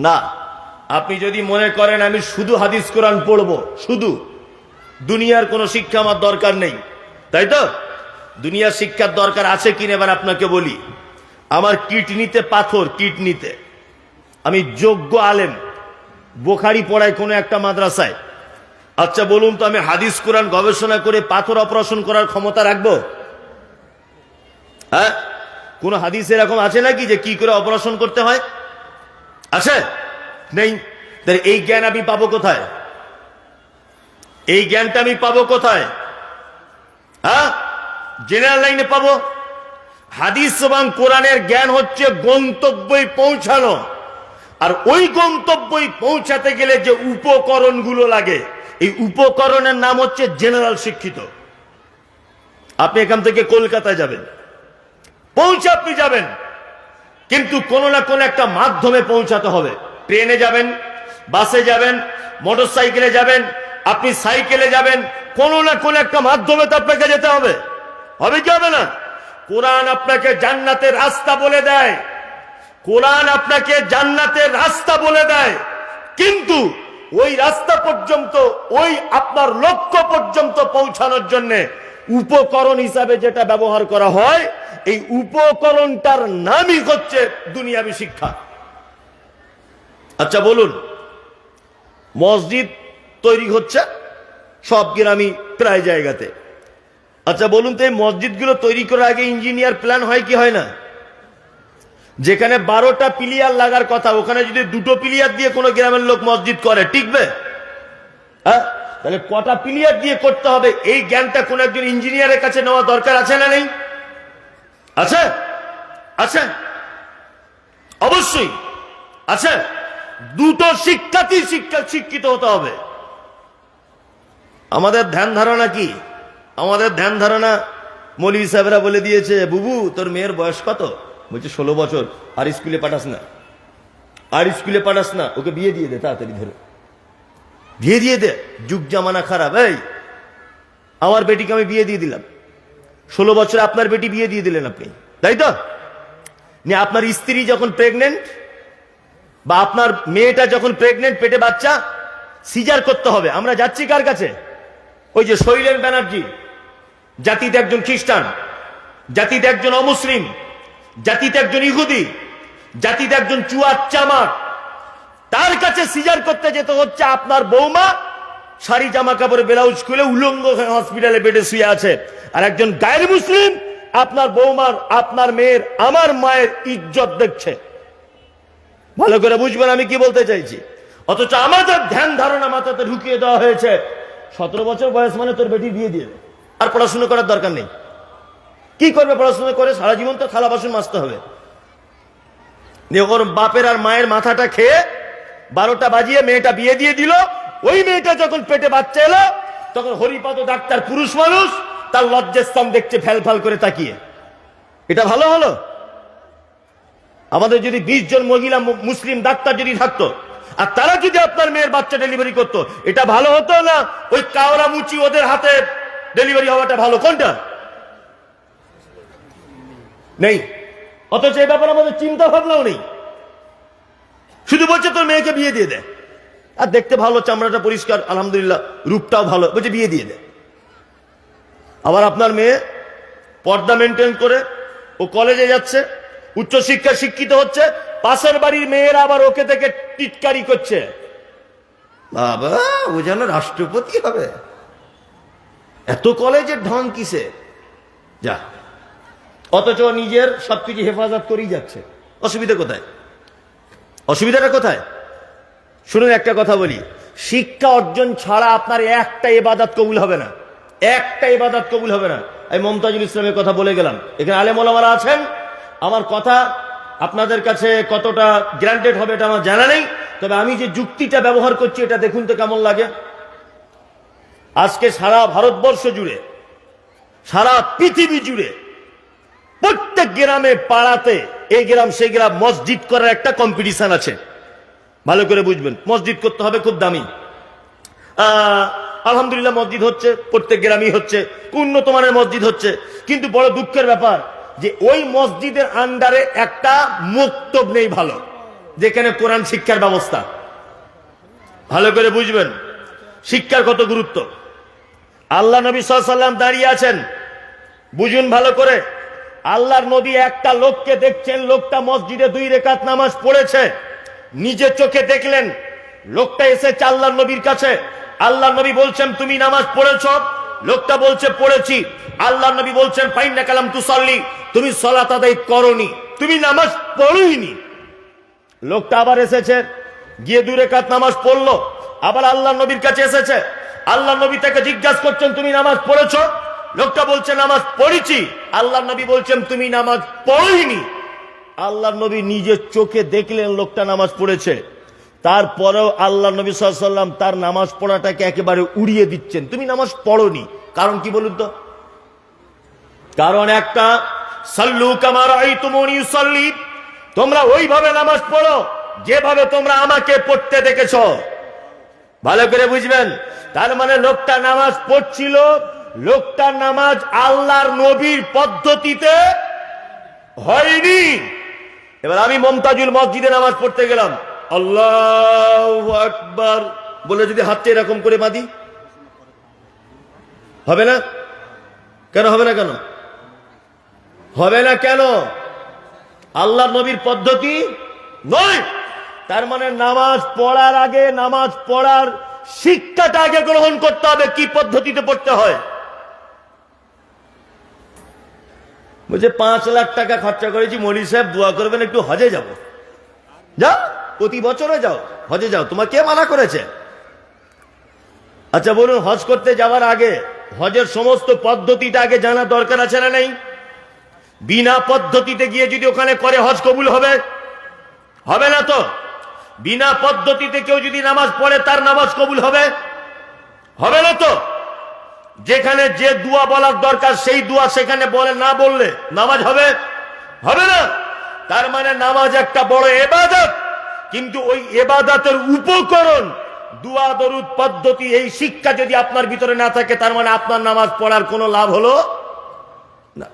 না। আপনি যদি মনে করেন আমি শুধু হাদিস কোরআন পড়বো, শুধু, দুনিয়ার কোনো শিক্ষা আমার দরকার নেই, তাই তো? দুনিয়ার শিক্ষার দরকার আছে কিনা এবার আপনাকে বলি। আমার কিডনিতে পাথর, কিডনিতে। আমি যোগ্য আলেম, বুখারী পড়াই কোনো একটা মাদ্রাসায়। আচ্ছা বলুন তো, আমি হাদিস কোরআন গবেষণা করে পাথর অপারেশন করার ক্ষমতা রাখবো? হ্যাঁ, কোন হাদিস এরকম আছে নাকি যে কি করে অপারেশন করতে হয়? আছে? নেই। এই জ্ঞান আমি পাবো কোথায়? এই জ্ঞানটা আমি পাবো কোথায়? হ্যাঁ, জেনারেল লাইনে পাবো। হাদিস এবং কোরআনের জ্ঞান হচ্ছে গন্তব্যে পৌঁছানো, আর ওই গন্তব্যে পৌঁছাতে গেলে যে উপকরণগুলো লাগে, এই উপকরণের নাম হচ্ছে জেনারেল শিক্ষিত। আপনি এখান থেকে কলকাতায় যাবেন, পৌঁছে আপনি যাবেন, কিন্তু কোনো না কোনো একটা মাধ্যমে পৌঁছাতে হবে। ট্রেনে যাবেন, বাসে যাবেন, মোটর সাইকেলে যাবেন, আপনি সাইকেলে যাবেন, কোনো না কোনো একটা মাধ্যমে তো আপনাকে যেতে হবে। হবে কি হবে না? কোরআন আপনাকে জান্নাতের রাস্তা বলে দেয়, কোরআন আপনাকে জান্নাতের রাস্তা বলে দেয়, কিন্তু ওই রাস্তা পর্যন্ত, ওই আপনার লক্ষ্য পর্যন্ত পৌঁছানোর জন্য উপকরণ হিসাবে যেটা ব্যবহার করা হয়, এই উপকরণটার নামই হচ্ছে দুনিয়াবি শিক্ষা। আচ্ছা বলুন, মসজিদ তৈরি হচ্ছে সব গ্রামে প্রায় জায়গাতে। আচ্ছা বলুন তো, এই মসজিদগুলো তৈরি করার আগে ইঞ্জিনিয়ার প্ল্যান হয় কি হয় না? যেখানে 12টা পিলিয়ার লাগার কথা, ওখানে যদি 2টো পিলিয়ার দিয়ে কোনো গ্রামের লোক মসজিদ করে, টিকবে? হ্যাঁ, তাহলে কটা পিলিয়ার দিয়ে করতে হবে, এই জ্ঞানটা কোন একজন ইঞ্জিনিয়ারের কাছে নেওয়া দরকার আছে না নেই? আছে? আছে, অবশ্যই আছে। দুটো শিক্ষাতেই শিক্ষিত হতে হবে। আমাদের ধ্যান ধারণা কি? আমাদের ধ্যান ধারণা, মৌলভী সাহেবরা বলে দিয়েছে, বুবু তোর মেয়ের বয়স কত? বলছে 16 বছর। আর স্কুলে পাঠাস না, আর স্কুলে পাঠাস না, ওকে বিয়ে দিয়ে দে, তাড়াতাড়ি ধরে বিয়ে দিয়ে দে, যুগ জামানা খারাপ। এই আমার বেটিকে আমি বিয়ে দিয়ে দিলাম, 16 বছরে আপনার বেটি বিয়ে দিয়ে দিলেন আপনি, তাই তো? আপনার স্ত্রী যখন প্রেগনেন্ট, বা আপনার মেয়েটা যখন প্রেগনেন্ট, পেটে বাচ্চা, সিজার করতে হবে। আমরা যাচ্ছি কার কাছে? ওই যে শৈলেন ব্যানার্জি, জাতিতে একজন খ্রিস্টান, জাতিতে একজন অমুসলিম, জাতিতে একজন ইহুদি, জাতিতে একজন চুয়ার চামার, তার কাছে সিজার করতে যেতে হচ্ছে। আপনার বৌমা শাড়ি জামা কাপড়ে ব্লাউজ খুলে উলঙ্গ হসপিটালে বেডে শুয়ে আছে, আর একজন গায়ের মুসলিম আপনার বৌমার, আপনার মেয়ের, আমার মায়ের ইজ্জত দেখছে। ভালো করে বুঝবেন আমি কি বলতে চাইছি। অথচ আমাদের ধ্যান ধারণা মাথাতে ঢুকিয়ে দেওয়া হয়েছে, 17 বছর বয়স মানে তোর বেটি বিয়ে দিয়ে, আর পড়াশোনা করার দরকার নেই। কি করবে পড়াশোনা করে? সারা জীবন তো থালা বাসন মাজতে হবে। ওর বাপের আর মায়ের মাথাটা খেয়ে 12টা বাজিয়ে মেয়েটা বিয়ে দিয়ে দিল। ওই মেয়েটা যখন পেটে বাচ্চা এলো, তখন হরিপদ ডাক্তার পুরুষ মানুষ, তার লজ্জাস্থান দেখছে ফ্যাল ফ্যাল করে তাকিয়ে। এটা ভালো হলো? আমাদের যদি 20 জন মহিলা মুসলিম ডাক্তার যদি থাকতো, আর তারা যদি আপনার মেয়ের বাচ্চা ডেলিভারি করতো, এটা ভালো হতো না ওই কাওরা মুচি ওদের হাতে ডেলিভারি হওয়াটা ভালো? কোনটা? নেই। অথচ এই ব্যাপারে আমাদের চিন্তা ভাবনাও নেই। শুধু বলছে তোর মেয়েকে বিয়ে দিয়ে দে। আর দেখতে ভালো, চামড়াটা পরিষ্কার, আলহামদুলিল্লাহ, রূপটাও ভালো, বলছে বিয়ে দিয়ে দেয়। আবার আপনার মেয়ে পর্দা মেনটেন করে ও কলেজে যাচ্ছে, উচ্চশিক্ষা শিক্ষিত হচ্ছে, পাশের বাড়ির মেয়েরা আবার ওকে থেকে টিটকারি করছে, বাবা ও যেন রাষ্ট্রপতি হবে, এত কলেজের ঢং কিসে যা, অথচ নিজের সবকিছু হেফাজত করেই যাচ্ছে। অসুবিধা কোথায়? অসুবিধাটা কোথায়? শুনুন, একটা কথা বলি, শিক্ষা অর্জন ছাড়া আপনার একটা ইবাদত কবুল হবে না, একটা ইবাদত কবুল হবে না। আমি মমতাজুল ইসলামের কথা বলে গেলাম, এখানে আলেম ওলামারা আছেন, আমার কথা আপনাদের কাছে কতটা গ্রান্টেড হবে এটা আমার জানা নেই, তবে আমি যে যুক্তিটা ব্যবহার করছি এটা দেখুন তো কেমন লাগে। আজকে সারা ভারতবর্ষ জুড়ে, সারা পৃথিবী জুড়ে, প্রত্যেক গ্রামে পাড়াতে, এই গ্রাম সেই গ্রাম মসজিদ করার একটা কম্পিটিশন আছে। ভালো করে বুঝবেন, মসজিদ করতে হবে খুব দামি। আলহামদুলিল্লাহ মসজিদ হচ্ছে, প্রত্যেক গ্রামই হচ্ছে, উন্নত মানের মসজিদ হচ্ছে, কিন্তু বড় দুঃখের ব্যাপার যে ওই মসজিদের আন্ডারে একটা মক্তব নেই ভালো, যেখানে কোরআন শিক্ষার ব্যবস্থা। ভালো করে বুঝবেন শিক্ষার কত গুরুত্ব। আল্লাহ নবী সাল্লাল্লাহু আলাইহি ওয়াসাল্লাম দাঁড়িয়ে আছেন, বুঝুন ভালো করে, আল্লাহর নবী একটা লোককে দেখছেন, লোকটা মসজিদে 2 রাকাত নামাজ পড়েছে, নিজের চোখে দেখলেন। লোকটা এসেছে আল্লাহর নবীর কাছে, আল্লাহর নবী বলছেন তুমি নামাজ পড়েছ? লোকটা বলছে পড়েছি। আল্লাহর নবী বলছেন ফাইন্নাকা লাম তুসাল্লি, তুমি সালাত আদায় করোনি, তুমি নামাজ পড়োইনি। লোকটা আবার এসেছে, গিয়ে 2 রাকাত নামাজ পড়লো, আবার আল্লাহর নবীর কাছে এসেছে, আল্লাহর নবী তাকে জিজ্ঞাসা করছেন তুমি নামাজ পড়েছ? লোকটা বলছে নামাজ পড়েছি। আল্লাহর নবী বলছেন তুমি নামাজ পড়োইনি। আল্লাহর নবী নিজের চোখে দেখলেন লোকটা নামাজ পড়েছে, তারপরেও আল্লাহর নবী সাল্লাল্লাহু আলাইহি ওয়াসাল্লাম তার নামাজ পড়াটাকে একেবারে উড়িয়ে দিচ্ছেন, তুমি নামাজ পড়োনি। কারণ কি বলুন তো? কারণ একটা, সাল্লু কামা রাআইতুমুনি উসাল্লি, তোমরা ওইভাবে নামাজ পড়ো যেভাবে তোমরা আমাকে পড়তে দেখেছো। ভালো করে বুঝবেন, তার মানে লোকটা নামাজ পড়ছিল, লোকটার নামাজ আল্লাহর নবীর পদ্ধতিতে হয়নি। এবার আমি মমতাজুল মসজিদে নামাজ পড়তে গেলাম, আল্লাহু আকবার বলে যদি হাতটা এরকম করে বাঁধি, হবে না? কেন হবে না? কেন হবে না? কেন? আল্লাহর নবীর পদ্ধতি নয়। তার মানে নামাজ পড়ার আগে নামাজ পড়ার শিক্ষাটা আগে গ্রহণ করতে হবে, কি পদ্ধতিতে পড়তে হয়। বলছে 5 লাখ টাকা খরচা করেছি, মৌলভী সাহেব দোয়া করবেন একটু হজে যাব। যাও, প্রতি বছরে যাও, হজে যাও, তোমার কে মানা করেছে? আচ্ছা বলুন, হজ করতে যাওয়ার আগে হজের সমস্ত পদ্ধতিটা আগে জানা দরকার আছে না নেই? বিনা পদ্ধতিতে গিয়ে যদি ওখানে করে হজ কবুল হবে? হবে না তো। বিনা পদ্ধতিতে কেউ যদি নামাজ পড়ে তার নামাজ কবুল হবে? হবে না তো। যেখানে যে দোয়া বলার দরকার সেই দোয়া সেখানে বলে না বললে নামাজ হবে? হবে না। তার মানে নামাজ একটা বড় ইবাদত, কিন্তু ওই ইবাদতের উপকরণ দোয়া দরুদ পদ্ধতি, এই শিক্ষা যদি আপনার ভিতরে না থাকে, তার মানে আপনার নামাজ পড়ার কোনো লাভ হলো না।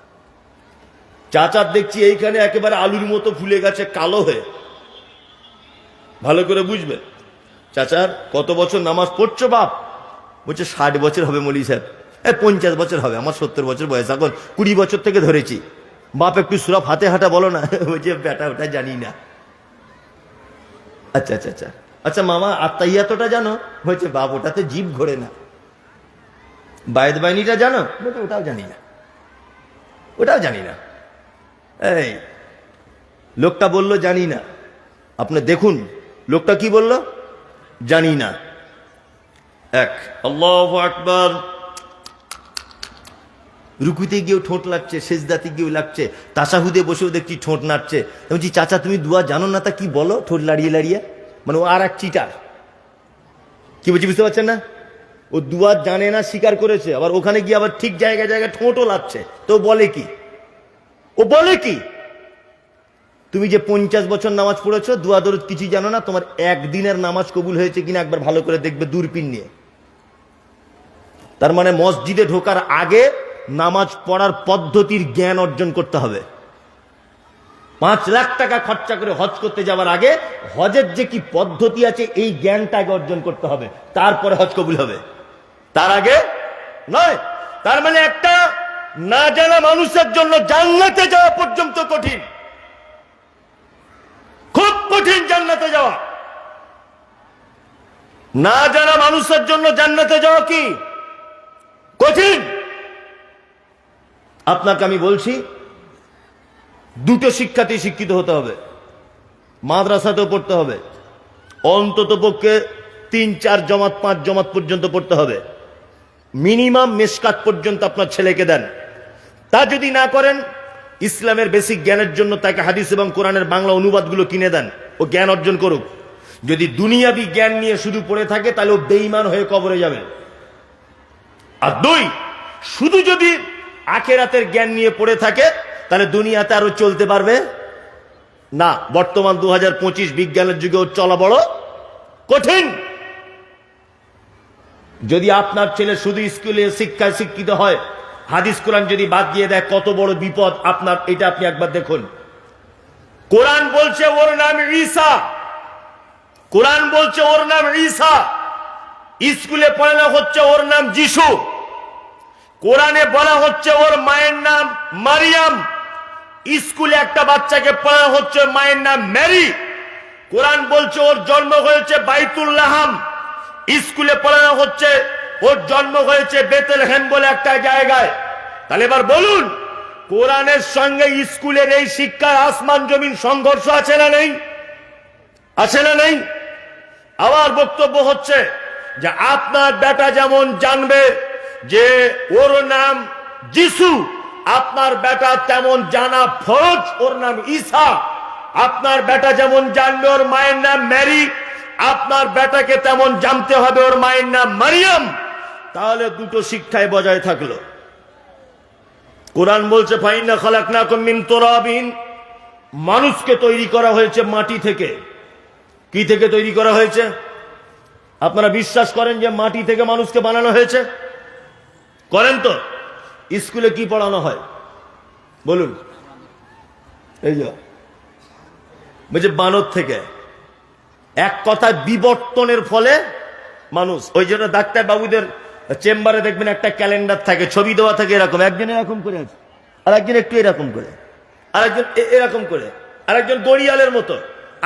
চাচার দেখছি এইখানে একেবারে আলুর মতো ফুলে গেছে কালো হয়ে। ভালো করে বুঝবেন, চাচার কত বছর নামাজ পড়ছো বাপ? বলছে 60 বছর হবে মৌলভী সাহেব। 50 বছর হবে, আমার 70 বছর বয়স, এখন 20 বছর থেকে ধরেছি। বাপ একটু সুরা ফাতিহা বলো না। বলছে বেটা ওটা জানি না। আচ্ছা আচ্ছা আচ্ছা আচ্ছা মামা আত্মাইয়াতটা জানো? বলছে বাপ ওটাতে জিভ ঘোরে না। বায়েদ বাইনিটা জানো? বলছে ওটাও জানি না, ওটাও জানি না। এই লোকটা বলল জানি না, আপনি দেখুন লোকটা কি বলল, জানি না। এক, আল্লাহু আকবার। রুকুতে গিয়েও ঠোঁট লাগছে, সেজদাতে গিয়েও লাগছে, তাশাহুদে বসেও দেখছি ঠোঁট নাড়ছে। বলছি চাচা তুমি দুয়া জানো না, তা কি বলো ঠোঁট লাড়িয়ে লাড়িয়ে? মানে ও আর এক চিটার। কি বলছি বুঝতে পারছেন না? ও দুয়া জানে না, স্বীকার করেছে, আবার ওখানে গিয়ে আবার ঠিক জায়গায় জায়গায় ঠোঁটও লাগছে। তো বলে কি? ও বলে কি? তুমি যে 50 বছর নামাজ পড়েছো, দুয়া দরুদ কিছু জানো না, তোমার একদিনের নামাজ কবুল হয়েছে কিনা একবার ভালো করে দেখবে দূরবীন নিয়ে। তার মানে মসজিদে ঢোকার আগে নামাজ পড়ার পদ্ধতির জ্ঞান অর্জন করতে হবে। 5 লাখ টাকা খরচা করে হজ করতে যাওয়ার আগে হজের যে কি পদ্ধতি আছে এই জ্ঞানটা আগে অর্জন করতে হবে, তারপরে হজ কবুল হবে, তার আগে নয়। তার মানে একটা না জানা মানুষের জন্য জান্নাতে যাওয়া পর্যন্ত কঠিন, খুব কঠিন জান্নাতে যাওয়া। না জানা মানুষের জন্য জান্নাতে যাওয়া কি কঠিন। আপনাকে আমি বলছি, দুটো শিক্ষাতেই শিক্ষিত হতে হবে, মাদ্রাসাতেও পড়তে হবে, অন্তত পক্ষে 3-4 জমাত 5 জমাত পর্যন্ত পড়তে হবে, মিনিমাম মেশকাত পর্যন্ত আপনার ছেলেকে দেন। তা যদি না করেন, ইসলামের বেসিক জ্ঞানের জন্য তাকে হাদিস এবং কোরআনের বাংলা অনুবাদগুলো কিনে দেন, ও জ্ঞান অর্জন করুক। যদি দুনিয়াবি জ্ঞান নিয়ে শুধু পড়ে থাকে তাহলে ও বেঈমান হয়ে কবরে যাবে। আর 2, শুধু যদি আখিরাতের জ্ঞান নিয়ে পড়ে থাকে তাহলে দুনিয়াতে আরো চলতে পারবে না। বর্তমান 2025 বিজ্ঞানের যুগে চলা বড় কঠিন। যদি আপনার ছেলে শুধু স্কুলে শিক্ষায় শিক্ষিত হয়, হাদিস কোরআন যদি বাদ দিয়ে দেয়, কত বড় বিপদ আপনার, এটা আপনি একবার দেখুন। কোরআন বলছে ওর নাম ঈসা, কোরআন বলছে ওর নাম ঈসা, স্কুলে পড়ানো হচ্ছে ওর নাম যিশু, কোরআনে বলা হচ্ছে ওর মায়ের নাম মারিয়াম, স্কুলে একটা বাচ্চাকে পড়ানো হচ্ছে মায়ের নাম মেরি। কোরআন বলছে ওর জন্ম হয়েছে বাইতুল্লাহাম, স্কুলে পড়ানো হচ্ছে ওর জন্ম হয়েছে বেতেলহেম বলে একটা জায়গায়। তাহলে এবার বলুন, কোরআনের সঙ্গে স্কুলের এই শিক্ষার আসমান জমিন সংঘর্ষ আছে না নেই? আছে না নেই? আমার বক্তব্য হচ্ছে যে আপনার বেটা যেমন জানবে যে ওর নাম যিশু, আপনার বেটা তেমন জানা ফরজ ওর নাম ঈসা। আপনার বেটা যেমন জানবে ওর মায়ের নাম মেরি, আপনার বেটাকে তেমন জানতে হবে ওর মায়ের নাম মারিয়াম। তাহলে দুটো শিক্ষায় বজায় থাকলো। কোরআন বলছে ফাইন্না খালাকনাকুম মিন তুরাবিন, মানুষকে তৈরি করা হয়েছে মাটি থেকে। কি থেকে তৈরি করা হয়েছে? আপনারা বিশ্বাস করেন যে মাটি থেকে মানুষকে বানানো হয়েছে? করেন তো? স্কুলে কি পড়ানো হয় বলুন? এই যে বলছে বানর থেকে। এক কথায় বিবর্তনের ফলে মানুষ। ওই জন্য ডাক্তার বাবুদের চেম্বারে দেখবেন একটা ক্যালেন্ডার থাকে, ছবি দেওয়া থাকে এরকম, একজন এরকম করে আছে, আর একজন একটু এরকম করে, আরেকজন এরকম করে, আরেকজন গড়িয়ালের মতো,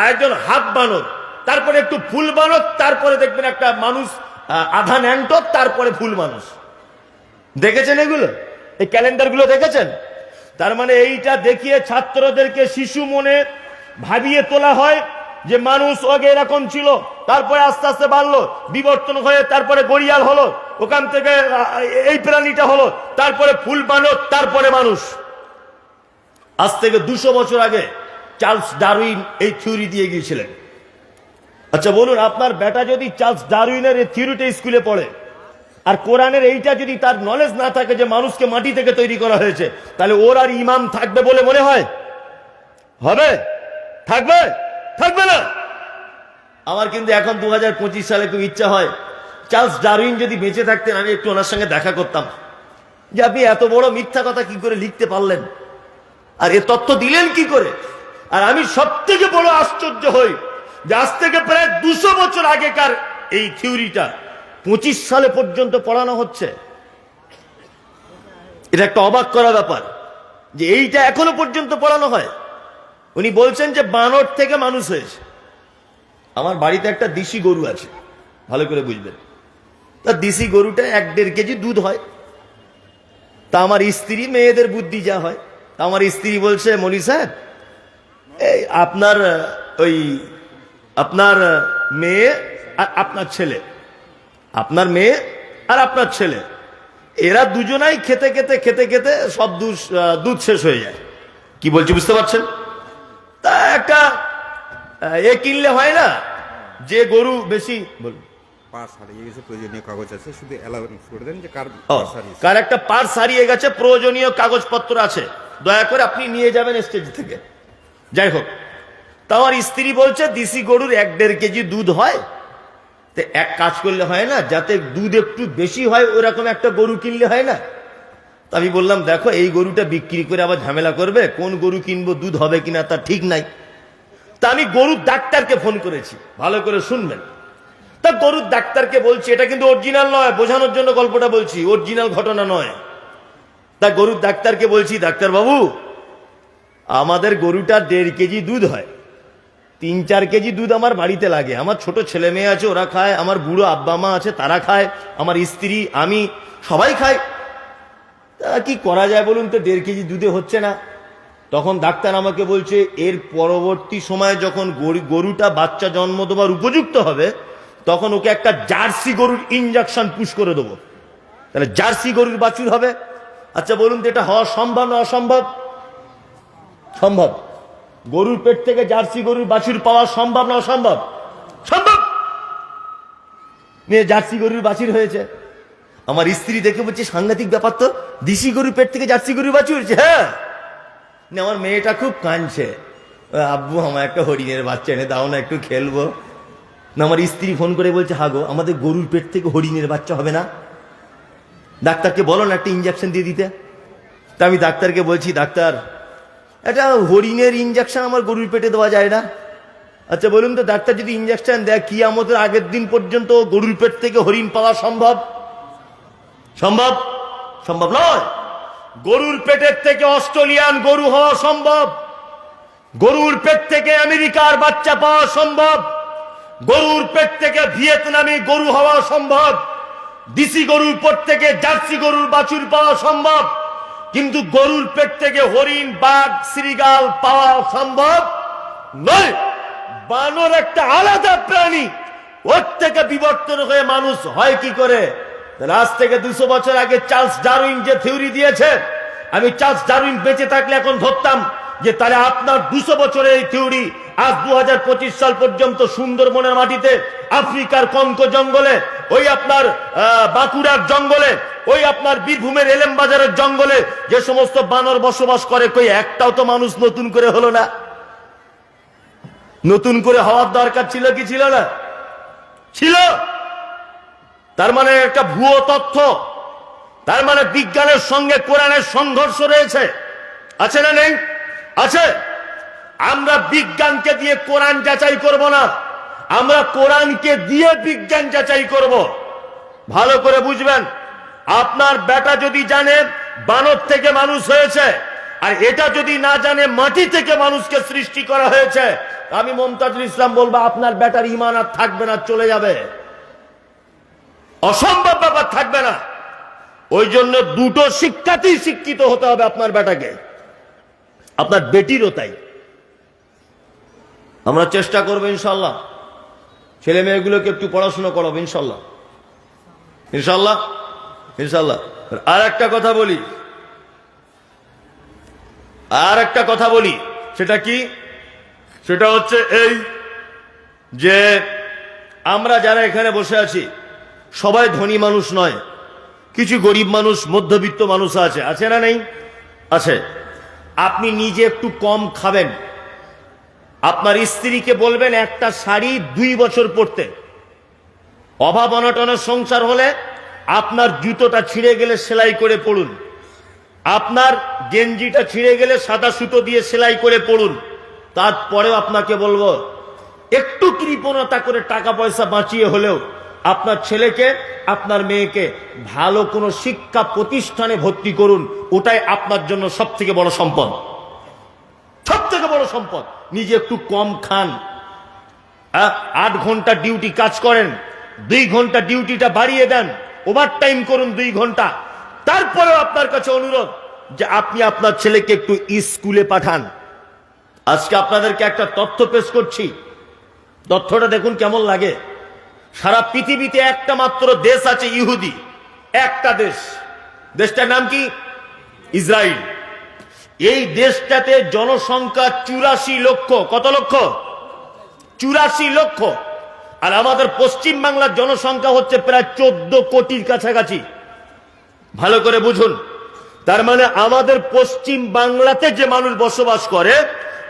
আরেকজন হাত বানর, তারপরে একটু ফুল বানর, তারপরে দেখবেন একটা মানুষ আধা ন্যাংটো, তারপরে ফুল মানুষ। দেখেছেন এগুলো? এই ক্যালেন্ডারগুলো দেখেছেন? তার মানে এইটা দেখিয়ে ছাত্রদেরকে শিশু মনে ভাবিয়ে তোলা হয় যে মানুষ আগে এরকম ছিল, তারপরে আস্তে আস্তে বাড়লো, বিবর্তন হয়ে তারপরে গড়িয়াল হলো, ওখান থেকে এই প্রাণীটা হলো, তারপরে ফুল বানর, তারপরে মানুষ। আজ থেকে 200 বছর আগে চার্লস ডারউইন এই থিওরি দিয়ে গিয়েছিলেন। আচ্ছা বলুন, আপনার বেটা যদি চার্লস ডারউইনের এই থিওরিটা স্কুলে পড়ে, আর কোরআনের এইটা যদি তার নলেজ না থাকে যে মানুষকে মাটি থেকে তৈরি করা হয়েছে, তাহলে ওর আর ইমাম থাকবে বলে মনে হয়? হবে? থাকবে? থাকবে না। আমার কিন্তু এখন 2025 সালে খুব ইচ্ছা হয়, চার্লস ডারউইন যদি বেঁচে থাকতেন, আমি একটু ওনার সঙ্গে দেখা করতাম, যে আপনি এত বড় মিথ্যা কথা কি করে লিখতে পারলেন, আর এ তথ্য দিলেন কি করে। আর আমি সব থেকে বড় আশ্চর্য হই যে আজ থেকে প্রায় 200 বছর আগেকার এই থিওরিটা 25 সালে পর্যন্ত পড়ানো হচ্ছে। এটা একটা অবাক করা ব্যাপার যে এইটা এখনো পর্যন্ত পড়ানো হয়। উনি বলছেন যে বানর থেকে মানুষ হয়েছে। আমার বাড়িতে একটা দেশি গরু আছে, ভালো করে বুঝবেন। তা দেশি গরুটা 1-1.5 কেজি দুধ হয়। তা আমার স্ত্রী, মেয়েদের বুদ্ধি যা হয়, তা আমার স্ত্রী বলছে, মনি সাহেব, এই আপনার আপনার মেয়ে আর আপনার ছেলে, আপনার মেয়ে আর আপনার ছেলে, এরা দুজনাই খেতে খেতে খেতে খেতে সব দুধ শেষ হয়ে যায়। কি বলছি বুঝতে পারছেন? তা একটা কিনলে হয় না যে গরু বেশি, বলুন, পার্স হারিয়ে গেছে, প্রয়োজনীয় কাগজ আছে, শুধু অ্যালাউন্স করে দেন যে কার একটা পার্স হারিয়ে গেছে, প্রয়োজনীয় কাগজপত্র আছে, দয়া করে আপনি নিয়ে যাবেন স্টেজ থেকে। যাই হোক, তা আমার স্ত্রী বলছে দেশি গরুর 1-1.5 কেজি দুধ হয়, তো এক কাজ করলে হয় না, যাতে দুধ একটু বেশি হয় ওরকম একটা গরু কিনলে হয় না? তা আমি বললাম দেখো এই গরুটা বিক্রি করে আবার ঝামেলা করবে, কোন গরু কিনবো, দুধ হবে কিনা তার ঠিক নাই। তা আমি গরুর ডাক্তারকে ফোন করেছি, ভালো করে শুনবেন। তা গরুর ডাক্তারকে বলছি, এটা কিন্তু অরিজিনাল নয়, বোঝানোর জন্য গল্পটা বলছি, অরিজিনাল ঘটনা নয়। তা গরুর ডাক্তারকে বলছি, ডাক্তার বাবু আমাদের গরুটা 1.5 কেজি দুধ হয়, 3-4 কেজি দুধ আমার বাড়িতে লাগে, আমার ছোট ছেলে মেয়ে আছে ওরা খায়, আমার বুড়ো আব্বা মা আছে তারা খায়, আমার স্ত্রী আমি সবাই খায়। তা কি করা যায় বলুন তো, 1.5 কেজি দুধে হচ্ছে না। তখন ডাক্তার আমাকে বলছে এর পরবর্তী সময় যখন গরুটা বাচ্চা জন্ম দেওয়ার উপযুক্ত হবে তখন ওকে একটা জার্সি গরুর ইনজেকশন পুশ করে দেবো, তাহলে জার্সি গরুর বাছুর হবে। আচ্ছা বলুন তো এটা হওয়া সম্ভব না অসম্ভব? সম্ভব। গরুর পেট থেকে জার্সি গরুর বাছুর পাওয়া সম্ভব না অসম্ভব? সম্ভব। মেয়ে জার্সি গরুর বাছুর হয়েছে। আমার স্ত্রী দেখে বলছে সাংঘাতিক ব্যাপার তো, দেশি গরুর পেট থেকে জার্সি গরুর বাছুর হয়েছে। হ্যাঁ, আমার মেয়েটা খুব কাঁদছে, আব্বু আমার একটা হরিণের বাচ্চা এনে দাও না, একটু খেলবো। না আমার স্ত্রী ফোন করে বলছে হাগো আমাদের গরুর পেট থেকে হরিণের বাচ্চা হবে না, ডাক্তারকে বলো না একটা ইঞ্জেকশন দিয়ে দিতে। তা আমি ডাক্তারকে বলছি ডাক্তার এটা হরিণের ইঞ্জেকশন আমার গরুর পেটে দেওয়া যায় না। আচ্ছা বলুন তো ডাক্তার যদি ইঞ্জেকশন দেয় কিয়ামতের আগের দিন পর্যন্ত গরুর পেট থেকে হরিণ পাওয়া সম্ভব? সম্ভব? সম্ভব নয়। গরুর পেটের থেকে অস্ট্রেলিয়ান গরু হওয়া সম্ভব, গরুর পেট থেকে আমেরিকার বাচ্চা পাওয়া সম্ভব, গরুর পেট থেকে ভিয়েতনামি গরু হওয়া সম্ভব, দেশি গরুর পেট থেকে জার্সি গরুর বাছুর পাওয়া সম্ভব, কিন্তু গরুর পেট থেকে হরিণ বাঘ শ্রীগাল পাওয়া সম্ভব নয়। বানর একটা আলাদা প্রাণী, ওর থেকে বিবর্তন হয়ে মানুষ হয় কি করে? আজ থেকে 200 বছর আগে চার্লস ডারউইন যে থিওরি দিয়েছে, আমি চার্লস ডারউইন বেঁচে থাকলে এখন ধরতাম যে তাহলে আপনার 200 বছরের এই থিওরি আজ 2025 সাল পর্যন্ত সুন্দরবনের মাটিতে, আফ্রিকার কঙ্কো জঙ্গলে, ওই আপনার বাঁকুড়ার জঙ্গলে, ওই আপনার বীরভূমের এলেম বাজারের জঙ্গলে যে সমস্ত বানর বসবাস করে, কই একটাও তো মানুষ নতুন করে হলো না। নতুন করে হওয়ার দরকার ছিল কি ছিল না? ছিল। তার মানে একটা ভুয়ো তথ্য, তার মানে বিজ্ঞানের সঙ্গে কোরআনের সংঘর্ষ রয়েছে, আছে না নেই? আছে। আমরা বিজ্ঞানকে দিয়ে কোরআন যাচাই করব না, আমরা কোরআনকে দিয়ে বিজ্ঞান যাচাই করব। ভালো করে বুঝবেন, আপনার বেটা যদি জানে বানর থেকে মানুষ হয়েছে, আর এটা যদি না জানে মাটি থেকে মানুষকে সৃষ্টি করা হয়েছে, আমি মমতাজুল ইসলাম বলবো আপনার বেটার ঈমান আর থাকবে না, চলে যাবে, অসম্ভব ব্যাপার থাকবে না। ওই জন্য দুটো শিক্ষাতেই শিক্ষিত হতে হবে আপনার বেটাকে, আপনার বেটিরও তাই। আমরা চেষ্টা করবো ইনশাল্লাহ, ছেলে মেয়েগুলোকে একটু পড়াশোনা করাবো ইনশাল্লাহ, ইনশাল্লাহ, ইনশাল্লাহ। আর একটা কথা বলি, আর একটা কথা বলি, সেটা কি? সেটা হচ্ছে এই যে আমরা যারা এখানে বসে আছি সবাই ধনী মানুষ নয়, কিছু গরিব মানুষ, মধ্যবিত্ত মানুষ আছে, আছে না নেই? আছে। আপনি নিজে একটু কম খাবেন, আপনার স্ত্রীকে বলবেন একটা শাড়ি 2 বছর পরতে। অভাব অনটনের সংসার হলে আপনার জুতোটা ছিঁড়ে গেলে সেলাই করে পড়ুন, আপনার গেঞ্জিটা ছিঁড়ে গেলে সাদা সুতো দিয়ে সেলাই করে পড়ুন। তারপরেও আপনাকে বলবো একটু কৃপণতা করে টাকা পয়সা বাঁচিয়ে হলেও আপনার ছেলেকে, আপনার মেয়েকে ভালো কোনো শিক্ষা প্রতিষ্ঠানে ভর্তি করুন, ওটাই আপনার জন্য সব থেকে বড় সম্পদ, সব থেকে বড় সম্পদ। নিজে একটু কম খান, 8 ঘন্টা ডিউটি কাজ করেন, 2 ঘন্টা ডিউটিটা বাড়িয়ে দেন, ওভারটাইম করুন 2 ঘন্টা। তারপরেও আপনার কাছে অনুরোধ যে আপনি আপনার ছেলেকে একটু স্কুলে পাঠান। আজকে আপনাদেরকে একটা তথ্য পেশ করছি, তথ্যটা দেখুন কেমন লাগে। সারা পৃথিবীতে একটা মাত্র দেশ আছে ইহুদি, একটা দেশ, দেশটার নাম কি? ইসরায়েল। এই দেশটাতে জনসংখ্যা 84 লক্ষ। কত লক্ষ? 84 লক্ষ। আর আমাদের পশ্চিম বাংলার জনসংখ্যা হচ্ছে প্রায় 14 কোটির কাছাকাছি। ভালো করে বুঝুন, তার মানে আমাদের পশ্চিম বাংলাতে যে মানুষ বসবাস করে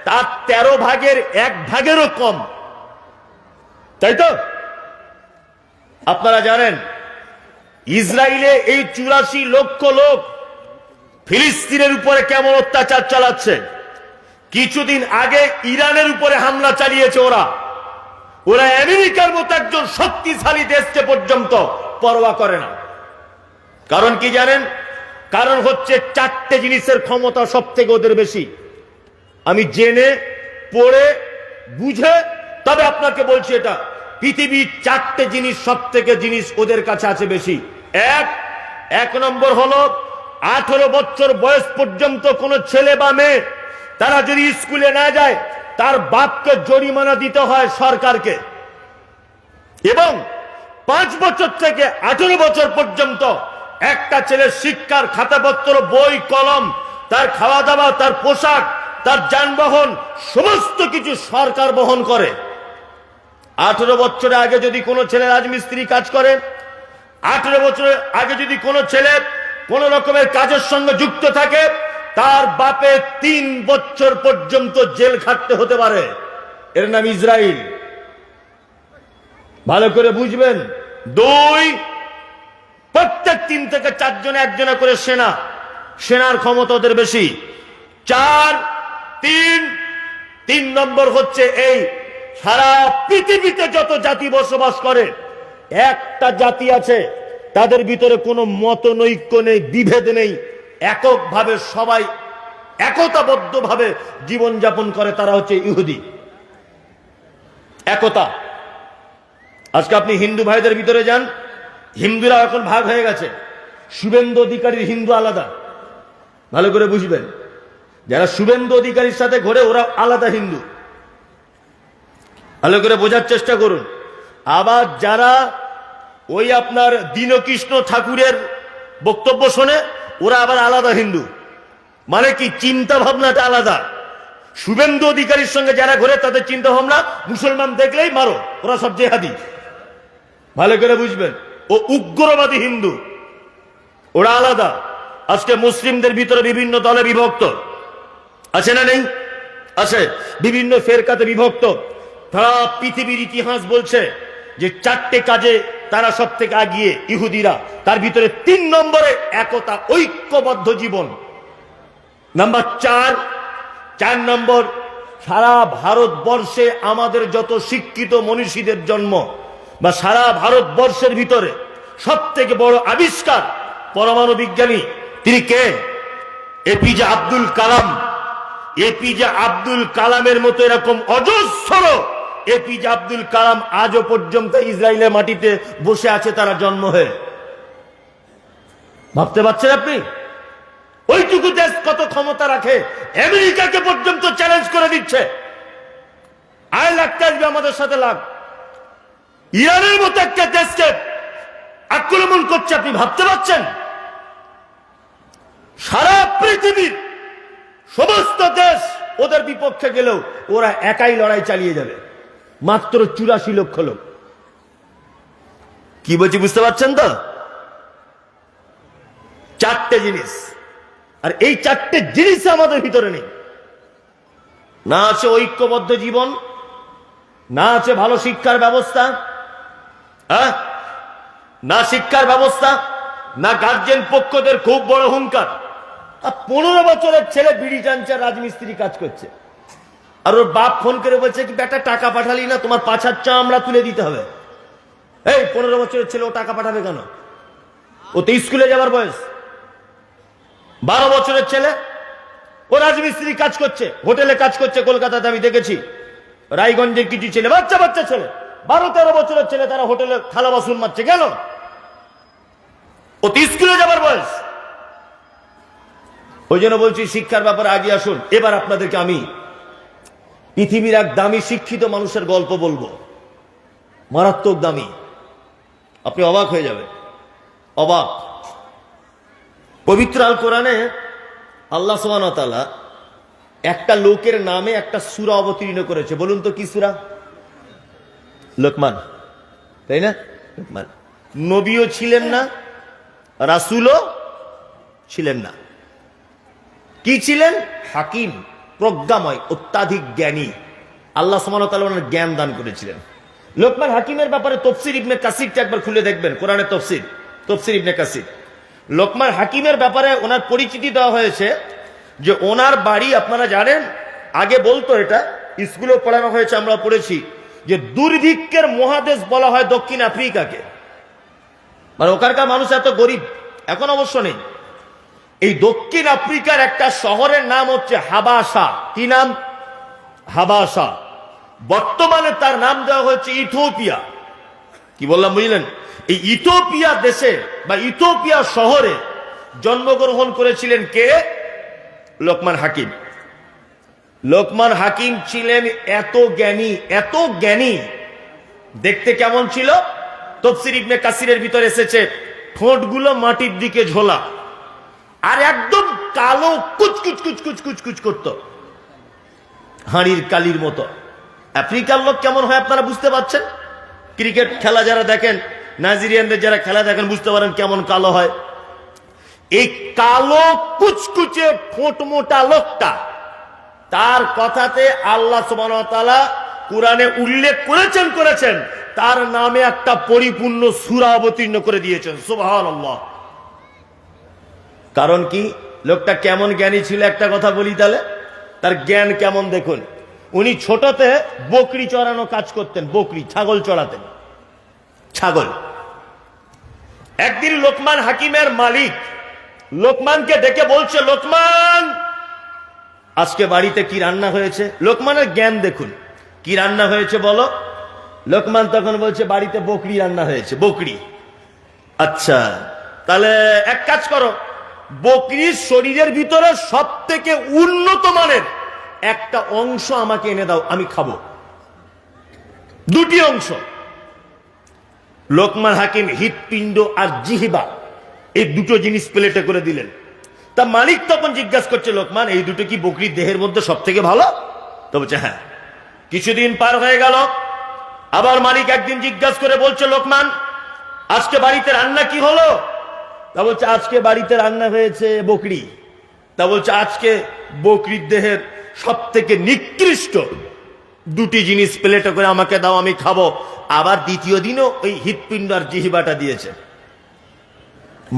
তার 13 ভাগের 1 ভাগেরও কম, তাই তো? আপনারা জানেন ইসরায়েলে এই 84 লক্ষ লোক ফিলিস্তিনের উপরে কেমন অত্যাচার চালাচ্ছে। কিছুদিন আগে ইরানের উপরে হামলা চালিয়েছে ওরা। ওরা আমেরিকার মতো একজন শক্তিশালী দেশকে পর্যন্ত পরোয়া করে না। কারণ কি জানেন? কারণ হচ্ছে চারটে জিনিসের ক্ষমতা সব থেকে ওদের বেশি। আমি জেনে পড়ে বুঝে তবে আপনাকে বলছি, এটা পৃথিবীর চারটে জিনিস, সব থেকে জিনিস ওদের কাছে আছে বেশি। এক নম্বর হলো 18 বছর বয়স পর্যন্ত কোন ছেলে বা মেয়ে তারা যদি স্কুলে না যায়, তার বাপকে জরিমানা দিতে হয় সরকারকে। এবং 5 বছর থেকে 18 বছর পর্যন্ত একটা ছেলের শিক্ষার খাতাপত্র, বই কলম, তার খাওয়া দাওয়া, তার পোশাক, তার যানবাহন সমস্ত কিছু সরকার বহন করে। 18 বছরের আগে যদি কোনো ছেলে রাজমিস্ত্রি কাজ করে, 18 বছরের আগে যদি কোনো ছেলে কোন রকমের কাজের সঙ্গে যুক্ত থাকে, তার বাপে 3 বছর পর্যন্ত জেল খাটতে হতে পারে। এর নাম ইসরায়েল। ভালো করে বুঝবেন। 2, প্রত্যেক 3 থেকে 4 জনে একজনে করে সেনার ক্ষমতা ওদের বেশি। 3 নম্বর হচ্ছে এই সারা পৃথিবীতে যত জাতি বসবাস করে, একটা জাতি আছে তাদের ভিতরে কোনো মতনৈক্য নেই, বিভেদ নেই, এককভাবে সবাই একতাবদ্ধভাবে জীবনযাপন করে, তারা হচ্ছে ইহুদি। একতা। আজকে আপনি হিন্দু ভাইদের ভিতরে যান, হিন্দুরা এখন ভাগ হয়ে গেছে। শুভেন্দু অধিকারীর হিন্দু আলাদা, ভালো করে বুঝবেন। যারা শুভেন্দু অধিকারীর সাথে ঘোরে ওরা আলাদা হিন্দু, ভালো করে বোঝার চেষ্টা করুন। আবার যারা ওই আপনার দীনকৃষ্ণ ঠাকুরের বক্তব্য শোনে, ওরা আবার আলাদা হিন্দু। মানে কি, চিন্তা ভাবনাটা আলাদা। শুভেন্দু অধিকারীর সঙ্গে যারা ঘোরে তাদের চিন্তা ভাবনা মুসলমান দেখলেই মারো, ওরা সব জেহাদি, ভালো করে বুঝবেন। ও উগ্রবাদী হিন্দু, ওরা আলাদা। আজকে মুসলিমদের ভিতরে বিভিন্ন দলে বিভক্ত আছে না নেই? আছে, বিভিন্ন ফেরকাতে বিভক্ত। তারা পৃথিবীর ইতিহাস বলছে যে 4টে কাজে তারা সব থেকে আগিয়ে ইহুদিরা। তার ভিতরে 3 নম্বরে একতা, ঐক্যবদ্ধ জীবন। নাম্বার 4 নম্বর, সারা ভারতবর্ষে আমাদের যত শিক্ষিত মনীষীদের জন্ম, বা সারা ভারতবর্ষের ভিতরে সব থেকে বড় আবিষ্কার পরমাণু বিজ্ঞানী, তিনি কে? এপিজে আব্দুল কালাম। এপিজে আব্দুল কালামের মতো এরকম অজস্র এপিজে আব্দুল কালাম আজও পর্যন্ত ইসরায়েলের মাটিতে বসে আছে, তারা জন্ম হয়ে। ভাবতে পারছেন আপনি? ওইটুকু দেশ কত ক্ষমতা রাখে, আমেরিকাকে পর্যন্ত চ্যালেঞ্জ করে দিচ্ছে। আয় লাগতে আসবে আমাদের সাথে লাগ। ইরানের মতো একটা দেশকে আক্রমণ করছে, আপনি ভাবতে পারছেন? সারা পৃথিবীর সমস্ত দেশ ওদের বিপক্ষে গেলেও ওরা একাই লড়াই চালিয়ে যাবে। মাত্র 84 লক্ষ লোক। কি বলছি বুঝতে পারছেন তো? 4টে জিনিস, আর এই 4টে জিনিস আমাদের ভিতরে নেই। না আছে ঐক্যবদ্ধ জীবন, না আছে ভালো শিক্ষার ব্যবস্থা, না শিক্ষার ব্যবস্থা, না গার্জেন পক্ষদের খুব বড় হুঙ্কার। 15 বছরের ছেলে বিড়ি টানছে, রাজমিস্ত্রি কাজ করছে, আর ওর বাপ ফোন করে বলছে কি, বেটা টাকা পাঠালি না, তোমার পাছার চামড়া তুলে দিতে হবে। এই 15 বছরের ছেলে ও টাকা পাঠাবে কেন? ও তো স্কুলে যাবার বয়স। 12 বছরের ছেলে ও রাজমিস্ত্রি কাজ করছে, হোটেলে কাজ করছে কলকাতাতে, আমি দেখেছি। রায়গঞ্জের কিছু ছেলে, বাচ্চা ছেলে, 12-13 বছরের ছেলে, তারা হোটেলে থালা বাসন মারছে। কেন? ও তো স্কুলে যাবার বয়স। ওই জন্য বলছি শিক্ষার ব্যাপারে আগে আসুন। এবার আপনাদেরকে আমি পৃথিবীর এক দামি শিক্ষিত মানুষের গল্প বলবো, মারাত্মক দামি। আপনি অবাক হয়ে যাবেন, অবাক। পবিত্র আল কোরআনে আল্লাহ সুবহানাহু ওয়া তাআলা একটা লোকের নামে একটা সূরা অবতীর্ণ করেছে। বলুন তো কি সূরা? লোকমান, তাই না? লোকমান নবীও ছিলেন না, রাসূলও ছিলেন না। কি ছিলেন? হাকিম, প্রজ্ঞাময়, অত্যাধিক জ্ঞানী। আল্লাহ সুবহানাহু ওয়া তাআলা ওনার জ্ঞান দান করেছিলেন। লোকমান হাকিমের ব্যাপারে তফসির ইবনে কাসিরটা একবার খুলে দেখবেন, কোরআনের তফসির ইবনে কাসির। লোকমান হাকিমের ব্যাপারে ওনার পরিচিতি দেওয়া হয়েছে যে ওনার বাড়ি, আপনারা জানেন, আগে বলতো, এটা স্কুলে পড়ানো হয়েছে, আমরা পড়েছি যে দুর্ভিক্ষের মহাদেশ বলা হয় দক্ষিণ আফ্রিকাকে। মানে ওখানকার মানুষ এত গরিব, এখন অবশ্য নেই। এই দক্ষিণ আফ্রিকার একটা শহরের নাম হচ্ছে হাবাসা। কি নাম? হাবাসা। বর্তমানে তার নাম দেওয়া হচ্ছে ইথিওপিয়া। কি বললাম বুঝলেন? এই ইথিওপিয়া দেশে বা ইথিওপিয়া শহরে জন্মগ্রহণ করেছিলেন কে? লোকমান হাকিম। লোকমান হাকিম ছিলেন এত জ্ঞানী, এত জ্ঞানী। দেখতে কেমন ছিল? তাফসীর ইবনে কাসিরের ভিতরে এসেছে, ঠোঁটগুলো মাটির দিকে ঝোলা, আর একদম কালো কুচকুচ কুচকুচ কুচকুচ করত, হাঁড়ির কালির মতো। আফ্রিকার লোক কেমন হয় আপনারা বুঝতে পারছেন? ক্রিকেট খেলা যারা দেখেন, নাইজেরিয়ানদের যারা খেলা দেখেন, বুঝতে পারেন কেমন কালো হয়। এই কালো কুচকুচে ঠোঁট মোটা লোকটা, তার কথাতে আল্লাহ সুবহানাহু ওয়া তাআলা কুরআনে উল্লেখ করেছেন, তার নামে একটা পরিপূর্ণ সূরা অবতীর্ণ করে দিয়েছেন। সুবহানাল্লাহ। কারণ কি? লোকটা কেমন জ্ঞানী ছিল একটা কথা বলি তাহলে। তার জ্ঞান কেমন দেখুন। উনি ছোটতে বকরি চড়ানো কাজ করতেন, বকরি, ছাগল চড়াতেন, ছাগল। একদিন লোকমান হাকিমের মালিক লোকমানকে ডেকে বলছে, লোকমান, আজকে বাড়িতে কি রান্না হয়েছে? লোকমানের জ্ঞান দেখুন, কি রান্না হয়েছে বলো। লোকমান তখন বলছে, বাড়িতে বকরি রান্না হয়েছে। বকরি? আচ্ছা, তাহলে এক কাজ করো, বকরির শরীরের ভিতরে সব থেকে উন্নত মানের একটা অংশ আমাকে এনে দাও, আমি খাবো। দুটি অংশ। লোকমান হাকিম হৃৎপিণ্ড আর জিহ্বা, এই দুটো জিনিস প্লেটে করে দিলেন। তা মালিক তখন জিজ্ঞাসা করছে, লোকমান, এই দুটো কি বকরির দেহের মধ্যে সব থেকে ভালো? তো বলছে হ্যাঁ। কিছুদিন পার হয়ে গেল, আবার মালিক একদিন জিজ্ঞাসা করে বলছে, লোকমান, আজকে বাড়িতে রান্না কি হলো? তা বলছে, আজকে বাড়িতে রান্না হয়েছে বকরি। তা বলছে, আজকে বকরির দেহের সব থেকে নিকৃষ্ট দুটি জিনিস প্লেটে করে আমাকে দাও, আমি খাবো। আবার দ্বিতীয় দিনও ওই হৃৎপিণ্ড আর জিহ্বাটা দিয়েছে।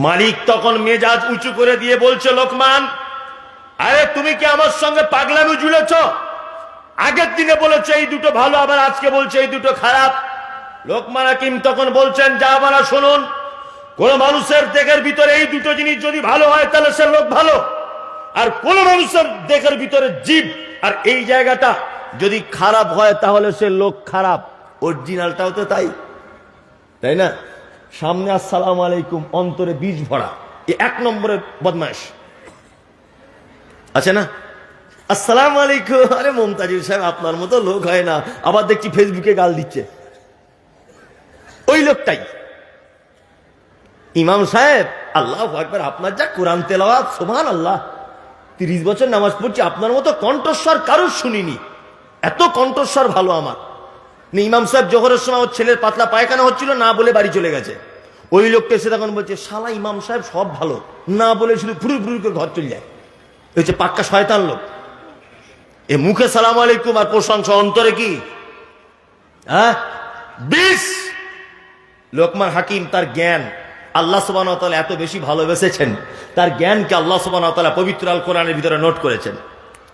মালিক তখন মেজাজ উঁচু করে দিয়ে বলছে, লোকমান, আরে তুমি কি আমার সঙ্গে পাগলামি জুড়েছ? আগের দিনে বলেছে এই দুটো ভালো, আবার আজকে বলছে এই দুটো খারাপ। লোকমান হাকিম তখন বলছেন, যা বলা শুনুন, কোন মানুষের দেহের ভিতরে এই দুটো জিনিস যদি ভালো হয় তাহলে সে লোক ভালো, আর কোন মানুষের দেহের ভিতরে জীব আর এই জায়গাটা যদি খারাপ হয় তাহলে সে লোক খারাপ। অরিজিনালটাও তো তাই, তাই না? সামনে আসসালামু আলাইকুম, অন্তরে বীজ ভরা, এক নম্বরের বদমাশ আছে না? আসসালামু আলাইকুম, আরে মমতাজুল সাহেব আপনার মতো লোক হয় না, আবার দেখছি ফেসবুকে গাল দিচ্ছে, ওই লোকটাই। ইমাম সাহেব, আল্লাহু আকবার, আপনার যা কোরআন তেলাওয়াত, সুবহানাল্লাহ, 30 বছর নামাজ পড়ছি, আপনার মতো কণ্ঠস্বর কারোর শুনিনি, এত কণ্ঠস্বর ভালো আমার। ইমাম সাহেব জোহরের সময় ওর ছেলের পাতলা পায়খানা হচ্ছিল, না বলে বাড়ি চলে গেছে। ওই লোকটা এসে তখন বলছে, শালা ইমাম সাহেব সব ভালো, না বলে শুধু ফুরু ফুরু করে ঘর চলে যায়। হচ্ছে পাক্কা শয়তান লোক। এ মুখে সালাম আলাইকুম আর প্রশংসা, অন্তরে কি? হ্যাঁ, বিষ। লোকমান হাকিম তার জ্ঞান আল্লাহ সুবহানাহু ওয়া তাআলা এত বেশি ভালোবেসেছেন, তার জ্ঞানকে আল্লাহ সুবহানাহু ওয়া তাআলা পবিত্র আল কোরআনের ভিতরে নোট করেছেন।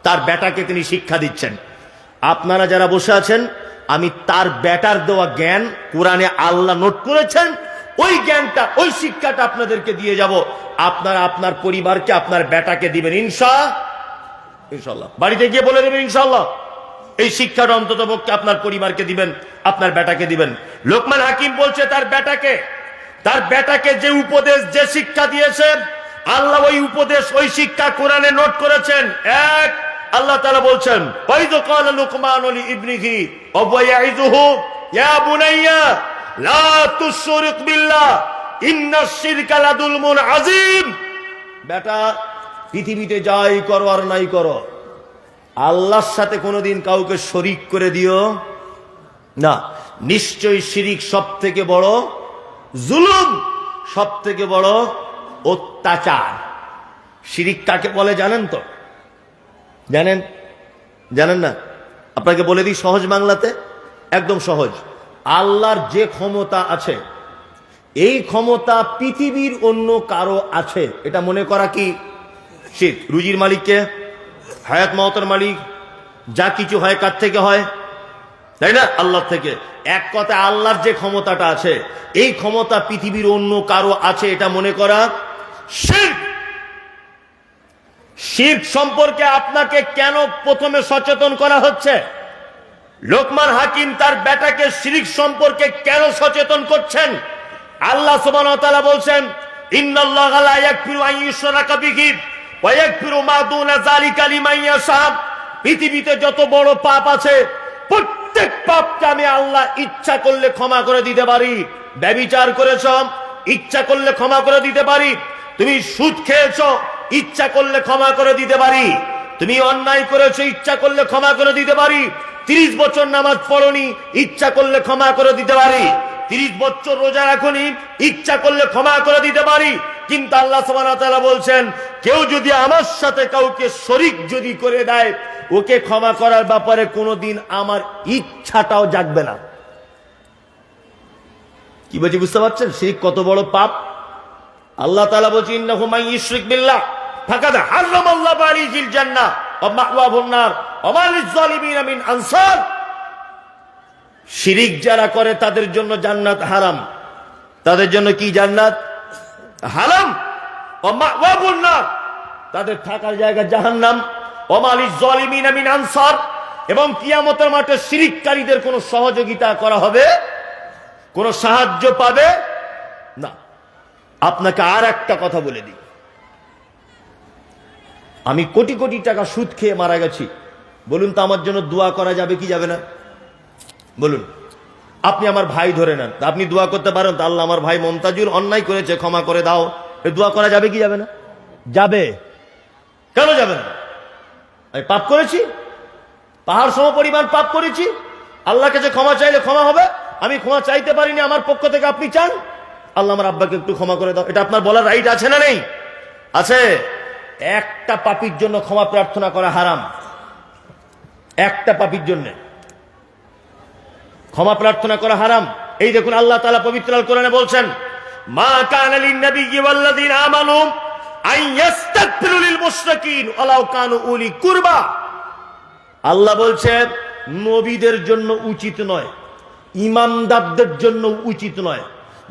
তার বেটাকে তিনি শিক্ষা দিচ্ছেন। আপনারা যারা বসে আছেন, আমি তার বেটার দেওয়া জ্ঞান কোরআনে আল্লাহ নোট করেছেন, ওই জ্ঞানটা, ওই শিক্ষাটা আপনাদেরকে দিয়ে যাব। আপনারা আপনার পরিবারকে, আপনার বেটাকে দিবেন ইনশাআল্লাহ। বাড়িতে গিয়ে বলে দেবেন ইনশাআল্লাহ, এই শিক্ষাটা অন্তত পক্ষে আপনার পরিবারকে দিবেন, আপনার বেটাকে দিবেন। লোকমান হাকিম বলছে তার বেটাকে যে উপদেশ, যে শিক্ষা দিয়েছে আল্লাহ, ওই উপদেশ, ওই শিক্ষা কোরআনে নোট করেছেন। এক, আল্লাহ তাআলা বলছেন, ওয়াইদ ক্বালা লুকমান লিইবনিহি ওয়া হুয়া ইয়াইযুহু ইয়া বুনাইয়া লা তুশরিক বিল্লাহ ইন্নাশ শিরকা লাযুলমুন আযীম। বেটা, পৃথিবীতে যাই করো আর নাই করো, আল্লাহর সাথে কোনোদিন কাউকে শরীক করে দিও না। নিশ্চয়ই শিরিক সব থেকে বড় জুলুম, সব থেকে বড় অত্যাচার। শিরিক কাকে বলে জানেন তো? জানেন না? আপনাকে বলে দিই সহজ বাংলাতে, একদম সহজ। আল্লাহর যে ক্ষমতা আছে, এই ক্ষমতা পৃথিবীর অন্য কারো আছে এটা মনে করা কি শিরক। রুজির মালিককে, হায়াত মওতের মালিক, যা কিছু হয় কার থেকে হয়, তাই না? আল্লাহ থেকে। এক কথায় আল্লাহর যে ক্ষমতাটা আছে এই ক্ষমতা পৃথিবীর অন্য কারো আছে এটা মনে করা শিরক। শিরক সম্পর্কে আপনাকে কেন প্রথমে সচেতন করা হচ্ছে? লোকমান হাকিম তার বেটাকে শিরক সম্পর্কে কেন সচেতন করছেন? আল্লাহ সুবহানাহু ওয়া তাআলা বলছেন, ইন্নাল্লাহা লা ইয়াগফিরু আন ইউশরাকা বিহি ওয়া ইয়াগফিরু মা দুনা যালিকা লিমান ইয়াশা। পৃথিবীতে যত বড় পাপ আছে প্রত্যেক পাপকে আমি আল্লাহ ইচ্ছা করলে ক্ষমা করে দিতে পারি। ব্যভিচার করেছো, ইচ্ছা করলে ক্ষমা করে দিতে পারি। তুমি সুদ খেয়েছো, ইচ্ছা করলে ক্ষমা করে দিতে পারি। তুমি অন্যায় করেছো, ইচ্ছা করলে ক্ষমা করে দিতে পারি। 30 বছর নামাজ পড়নি, ইচ্ছা করলে ক্ষমা করে দিতে পারি। 30 বছর রোজা রাখনি, ইচ্ছা করলে ক্ষমা করে দিতে পারি। কিন্তু আল্লাহ সুবহানাহু ওয়া তাআলা বলছেন, কেউ যদি আমার সাথে কাউকে শরীক যদি করে দেয়, ওকে ক্ষমা করার ব্যাপারে কোনোদিন আমার ইচ্ছাটাও জাগবে না। কি বলছি বুঝতে পারছেন? শিরক কত বড় পাপ। আল্লাহ তাআলা বলছেন, ইন্নাহু মান ইউশরিক বিল্লাহ ফাকাদ হারামাল্লাহু আলাইহিল জান্নাহ ওয়া মাওয়াহুন নার ওয়া মা লিয-যালিমিনা মিন আনসার। শিরিক যারা করে তাদের জন্য জান্নাত হারাম। তাদের জন্য কি জান্নাত হারাম? ওয়া মাওয়াহুন নার, তাদের থাকার জায়গা জাহান্নাম। ওয়া মা লিয-যালিমিনা মিন আনসার, এবং কিয়ামতের মাঠে শিরিককারীদের কোনো সহযোগিতা করা হবে, কোনো সাহায্য পাবে না। আপনাকে আর একটা কথা বলে দিই, আমি কোটি কোটি টাকা সুদ খেয়ে মারা গেছি, বলুন তো আমার জন্য দোয়া করা যাবে কি যাবে না? বলুন। আপনি আমার ভাই ধরে নেন, আপনি দোয়া করতে পারেন তো, আল্লাহ আমার ভাই মমতাজুর অন্যায় করেছে, ক্ষমা করে দাও। দোয়া করা যাবে কি যাবে না? যাবে। কেন যাবে না? আমি পাপ করেছি, পাহাড় সম পরিমাণ পাপ করেছি। আল্লাহর কাছে ক্ষমা চাইলে ক্ষমা হবে। আমি ক্ষমা চাইতে পারিনি, আমার পক্ষ থেকে আপনি চান, আল্লাহ আমার আব্বাকে একটু ক্ষমা করে দাও। এটা আপনার বলার রাইট আছে না নেই? আছে। একটা পাপীর জন্য ক্ষমা প্রার্থনা করা হারাম। একটা পাপীর জন্য ক্ষমা প্রার্থনা করা হারাম। এই দেখুন আল্লাহ তাআলা পবিত্র আল কোরআনে বলছেন, মা কানা লিন নাবিয়্যি ওয়াল্লাযিনা আমানু আন ইস্তাগফিরু লিল মুশরিকিন ওয়ালাউ কানু উলি কুরবা। আল্লাহ বলছেন নবীদের জন্য উচিত নয়, ইমানদারদের জন্য উচিত নয়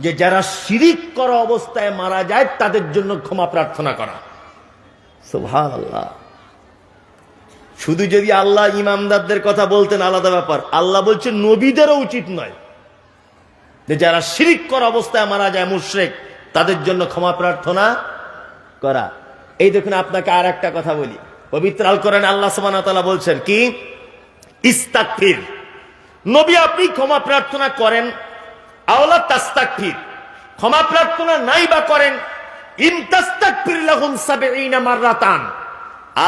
যে যারা শিরিক করা অবস্থায় মারা যায় তাদের জন্য ক্ষমা প্রার্থনা করা। সুবহানাল্লাহ। শুধু যদি আল্লাহ ইমামদারদের কথা বলতেন আলাদা ব্যাপার, আল্লাহ বলছেন নবীদেরও উচিত নয় যে যারা শিরিক করা অবস্থায় মারা যায় মুশরিক, তাদের জন্য ক্ষমা প্রার্থনা করা। এই দেখুন আপনাকে আর একটা কথা বলি, পবিত্র আল কোরআনে আল্লাহ সুবহানাহু ওয়া তাআলা বলছেন কি, ইস্তাগফির। নবী আপনি ক্ষমা প্রার্থনা করেন, আওলা তাস্তাগফির, ক্ষমা প্রার্থনা নাই বা করেন, ইন তাস্তাগফির লাহুম ৭০ মাররাতান,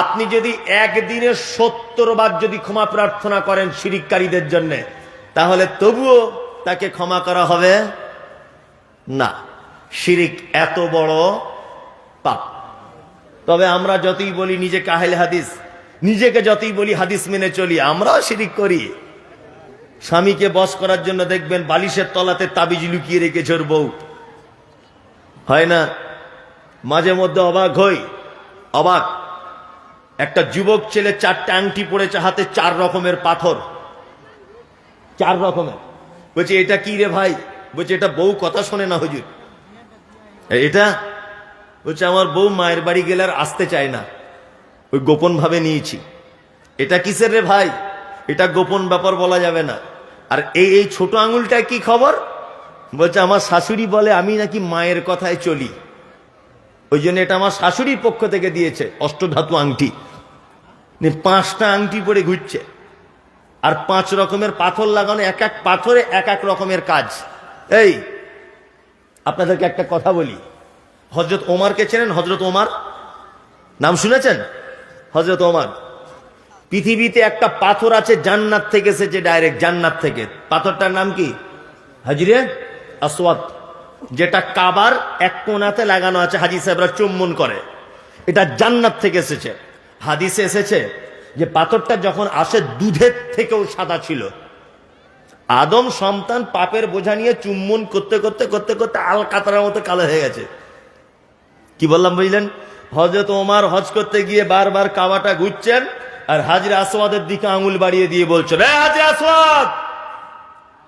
আপনি যদি একদিনে ৭০ বার যদি ক্ষমা প্রার্থনা করেন শিরিককারীদের জন্য, তাহলে তবুও তাকে ক্ষমা করা হবে না। শিরিক এত বড় পাপ। তবে আমরা যতই বলি নিজেকে আহলে হাদিস, নিজেকে যতই বলি হাদিস মেনে চলি, আমরাও শিরিক করি। স্বামীকে বশ করার জন্য দেখবেন বালিশের তলাতে তাবিজ লুকিয়ে রেখেছে ওর বউ, হয় না? মাঝে মধ্যে অবাক হই, অবাক। একটা যুবক ছেলে 4টা আংটি পড়েছে, হাতে 4 রকমের পাথর, 4 রকমের। বলছে এটা কি রে ভাই? বলছে এটা বউ কথা শোনে না হুজুর। এটা বলছে আমার বউ মায়ের বাড়ি গেলে আর আসতে চায় না, ওই গোপন ভাবে নিয়েছি। এটা কিসের রে ভাই? এটা গোপন ব্যাপার, বলা যাবে না। আর এই ছোট আঙুলটা কি খবর? বলছে আমার শাশুড়ি বলে আমি নাকি মায়ের কথায় চলি, ওই জন্য এটা আমার শাশুড়ির পক্ষ থেকে দিয়েছে, অষ্টধাতু আংটি। 5টা আংটি পরে ঘুরছে, আর 5 রকমের পাথর লাগানো, এক এক পাথরে এক এক রকমের কাজ। এই আপনাদেরকে একটা কথা বলি, হযরত ওমরকে চেনেন? হযরত ওমর নাম শুনেছেন? হযরত ওমর, পৃথিবীতে একটা পাথর আছে জান্নাত থেকে এসেছে, ডাইরেক্ট জান্নাত থেকে। পাথরটার নাম কি? হাজরে আসওয়াদ, যেটা কাবার এক কোণাতে লাগানো আছে, হাজী সাহেবরা চুম্বন করে। এটা জান্নাত থেকে এসেছে। হাদিসে এসেছে যে পাথরটা যখন আসে দুধের থেকেও সাদা ছিল। আদম সন্তান পাপের বোঝা নিয়ে চুম্বন করতে করতে করতে করতে আল কাতারের মতো কালো হয়ে গেছে। কি বললাম বুঝলেন? হযরত ওমর হজ করতে গিয়ে বারবার কাবাটা ঘুরছেন আর হাজরে আসওয়াদের দিকে আঙুল বাড়িয়ে দিয়ে বলছেন, এ হাজরে আসওয়াদ,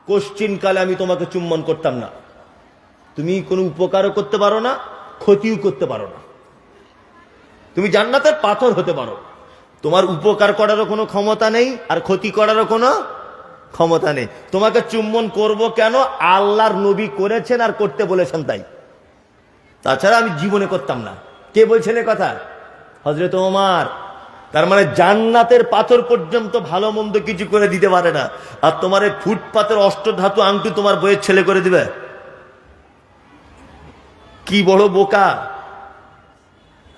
কোশ্চিন কালে আমি তোমাকে চুম্বন করতাম না। তুমি কোনো উপকারও করতে পারো না, ক্ষতিও করতে পারো না। তুমি জান্নাতের পাথর হতে পারো, তোমার উপকার করারও কোনো ক্ষমতা নেই আর ক্ষতি করারও কোনো ক্ষমতা নেই। তোমাকে চুম্বন করব কেন? আল্লাহর নবী করেছেন আর করতে বলেছেন তাই। তাছাড়া আমি জীবনে করতাম না। কে বলছেন এ কথা? হযরত ওমর। তার মানে জান্নাতের পাথর পর্যন্ত ভালো মন্দ কিছু করে দিতে পারে না, আর তোমার এই ফুটপাতের অষ্টধাতু আংটি তোমার বইয়ের ছেলে করে দিবে? কি বড় বোকা!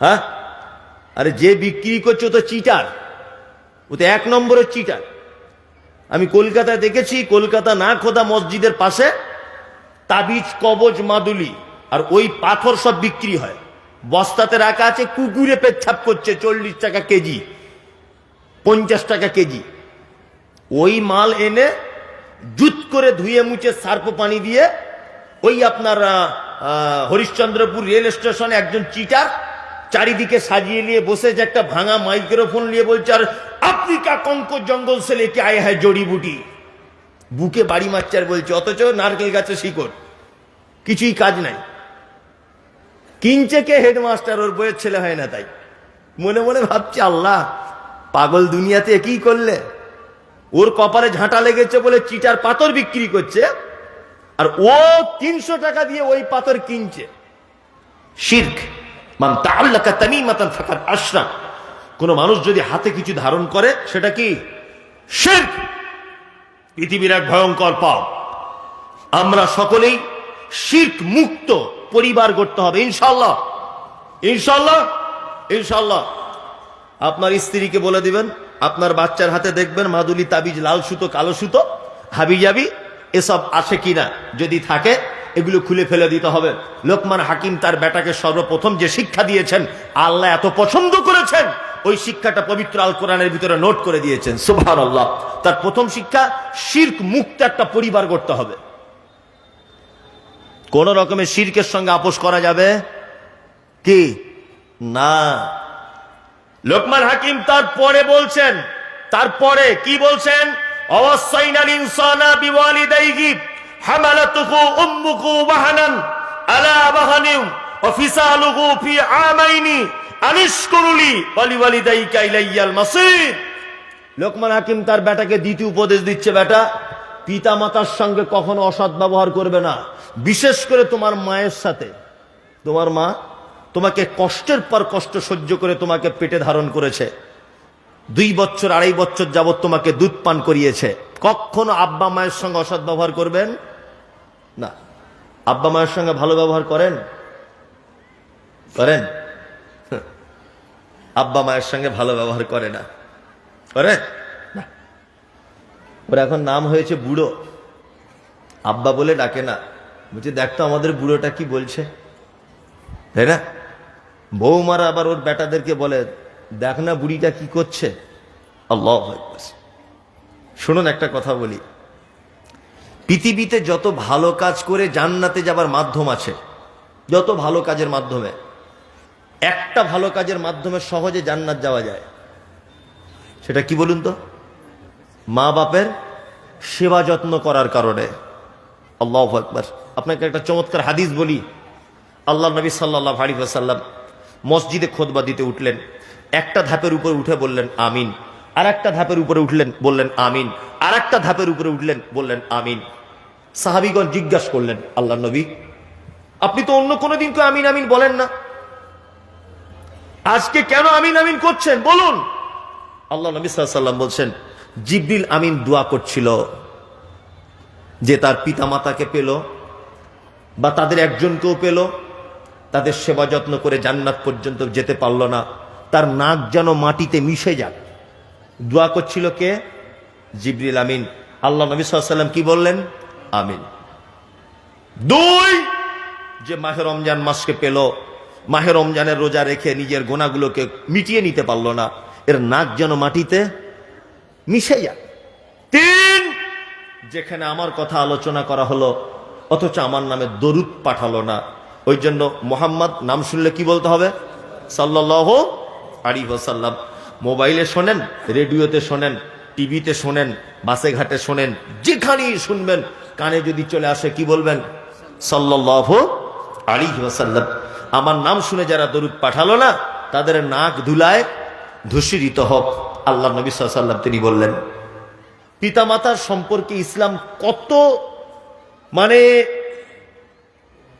হ্যাঁ, আরে যে বিক্রি করছে ও তো চিটার, ও তো এক নম্বরের চিটার। আমি কলকাতায় দেখেছি, কলকাতা না খোদা মসজিদের পাশে তাবিজ, কবজ, মাদুলি আর ওই পাথর সব বিক্রি হয়, বস্তাতে রাখা আছে, কুকুরে পেচ্ছাপ করছে, 40 টাকা কেজি, 50 টাকা কেজি। ওই মাল এনে জুত করে ধুয়ে মুছে সার্প পানি দিয়ে ওই আপনার হরিশ্চন্দ্রপুর রেল স্টেশনে একজন চিটার চারিদিকে সাজিয়ে নিয়ে বসে যে একটা ভাঙা মাইক্রোফোন নিয়ে বলছে, আর আফ্রিকা কঙ্কর জঙ্গল সে লেকে আয়ে হ্যায় জড়িবুটি, বুকে বাড়ি মারছে আর বলছে, অথচ নারকেল গাছের শিকড়, কিছুই কাজ নাই। কিনছে কে? হেডমাস্টার, ওর বইয়ের ছেলে হয় না তাই। মনে মনে ভাবছে, আল্লাহ, পাগল দুনিয়াতে কি করলে? ওর কপালে ঝাঁটা লেগেছে বলে চিটার পাথর বিক্রি করছে, আর ও 300 টাকা দিয়ে ওই পাথর কিনছে। শিরক। মান তাআল্লাকা তামিমাতান ফাকাদ আশরাক। কোন মানুষ যদি হাতে কিছু ধারণ করে সেটা কি? শিরক। পৃথিবীর এক ভয়ঙ্কর পাপ। আমরা সকলেই শিরক মুক্ত পরিবার গড়তে হবে ইনশাআল্লাহ, ইনশাআল্লাহ, ইনশাআল্লাহ। আপনার স্ত্রীকে বলে দিবেন, আপনার বাচ্চার হাতে দেখবেন মাদুলি, তাবিজ, লাল সুতো, কালো সুতো, হাবিজাবি এসব আছে কিনা, যদি থাকে এগুলো খুলে ফেলে দিতে হবে। লোকমান হাকিম তার বেটাকে সর্বপ্রথম যে শিক্ষা দিয়েছেন, আল্লাহ এত পছন্দ করেছেন, ওই শিক্ষাটা পবিত্র আল কোরআনের ভিতরে নোট করে দিয়েছেন। সুবহানাল্লাহ। তার প্রথম শিক্ষা, শিরক মুক্ত একটা পরিবার গড়তে হবে। কোন রকমের শিরকের সঙ্গে আপোষ করা যাবে কি না? লোকমান হাকিম তারপরে বলছেন, তারপরে কি বলছেন? অওয়াসাইনাল ইনসানা বিওয়ালিদাইহি হামালাতুহু উম্মুহু ওয়াহানান আলা ওয়াহানিন ওয়া ফিসালুহু ফি আমাইনি আনিশকুরুলি ওয়ালিওয়ালিদাইকা ইলাইয়াল মাসির। লোকমান হাকিম তার বেটাকে দ্বিতীয় উপদেশ দিচ্ছে, বেটা, পিতা মাতার সঙ্গে কখনো অসৎ ব্যবহার করবে না, বিশেষ করে তোমার মায়ের সাথে। তোমার মা তোমাকে কষ্টের পর কষ্ট সহ্য করে তোমাকে পেটে ধারণ করেছে, 2 বছর 2.5 বছর যাবত তোমাকে দুধ পান করিয়েছে। কখনো আব্বা মায়ের সঙ্গে অসৎ ব্যবহার করবেন না। আব্বা মায়ের সঙ্গে ভালো ব্যবহার করেন? করেন? আব্বা মায়ের সঙ্গে ভালো ব্যবহার করে না, করে না। ওর এখন নাম হয়েছে বুড়ো, আব্বা বলে ডাকে না। বলছে, দেখতো আমাদের বুড়োটা কি বলছে, তাই না? বৌমারা আবার ওর বেটাদেরকে বলে, দেখ না বুড়িটা কি করছে। আল্লাহু আকবার। শুনুন, একটা কথা বলি, পৃথিবীতে যত ভালো কাজ করে জান্নাতে যাবার মাধ্যম আছে, যত ভালো কাজের মাধ্যমে, একটা ভালো কাজের মাধ্যমে সহজে জান্নাত যাওয়া যায়। সেটা কি বলুন তো? মা বাপের সেবা যত্ন করার কারণে। আল্লাহু আকবার। আপনাকে একটা চমৎকার হাদিস বলি। আল্লাহ নবী সাল্লাল্লাহু আলাইহি ওয়াসাল্লাম মসজিদে খুতবা দিতে উঠলেন, একটা ধাপের উপরে উঠে বললেন আমিন, আর একটা ধাপের উপরে উঠলেন, বললেন আমিন, আর একটা ধাপের উপরে উঠলেন, বললেন আমিন। সাহাবীগণ জিজ্ঞাসা করলেন, আল্লাহ নবী, আপনি তো অন্য কোনো দিন তো আমিন আমিন বলেন না, আজকে কেন আমিন আমিন করছেন বলুন? আল্লাহ নবী সাল্লাল্লাহু আলাইহি ওয়াসাল্লাম বলছেন, জিবরিল আমিন দোয়া করছিল যে তার পিতা মাতাকে পেল বা তাদের একজনকেও পেল, তাদের সেবা যত্ন করে জান্নাত পর্যন্ত যেতে পারল না, তার নাক যেন মাটিতে মিশে যাক। দোয়া করছিল কে? জিবরিল আমিন। আল্লাহ নবী সাল্লাল্লাহু আলাইহি ওয়াসাল্লাম কি বললেন? আমিন। 2, যে মাহে রমজান মাসকে পেল, মাহে রমজানের রোজা রেখে নিজের গুনাহগুলোকে মিটিয়ে নিতে পারল না, এর নাক যেন মাটিতে মিশে যাক। 3, যেখানে আমার কথা আলোচনা করা হলো অথচ আমার নামে দরুদ পাঠালো না। ওই জন্য মোহাম্মদ নাম শুনলে কি বলতে হবে? সাল্লাল্লাহু আলাইহি ওয়াসাল্লাম। মোবাইলে শোনেন, রেডিওতে শোনেন, টিভিতে শোনেন, বাসে ঘাটে শোনেন, যেখানেই শুনবেন কানে যদি চলে আসে কি বলবেন? সাল্লাল্লাহু আলাইহি ওয়াসাল্লাম। আমার নাম শুনে যারা দরুদ পাঠালো না তাদের নাক ধুলায় ধূসরিত হোক। আল্লাহ নবী সাল্লাল্লাহু আলাইহি ওয়াসাল্লাম তিনি বললেন। পিতামাতার সম্পর্কে ইসলাম কত মানে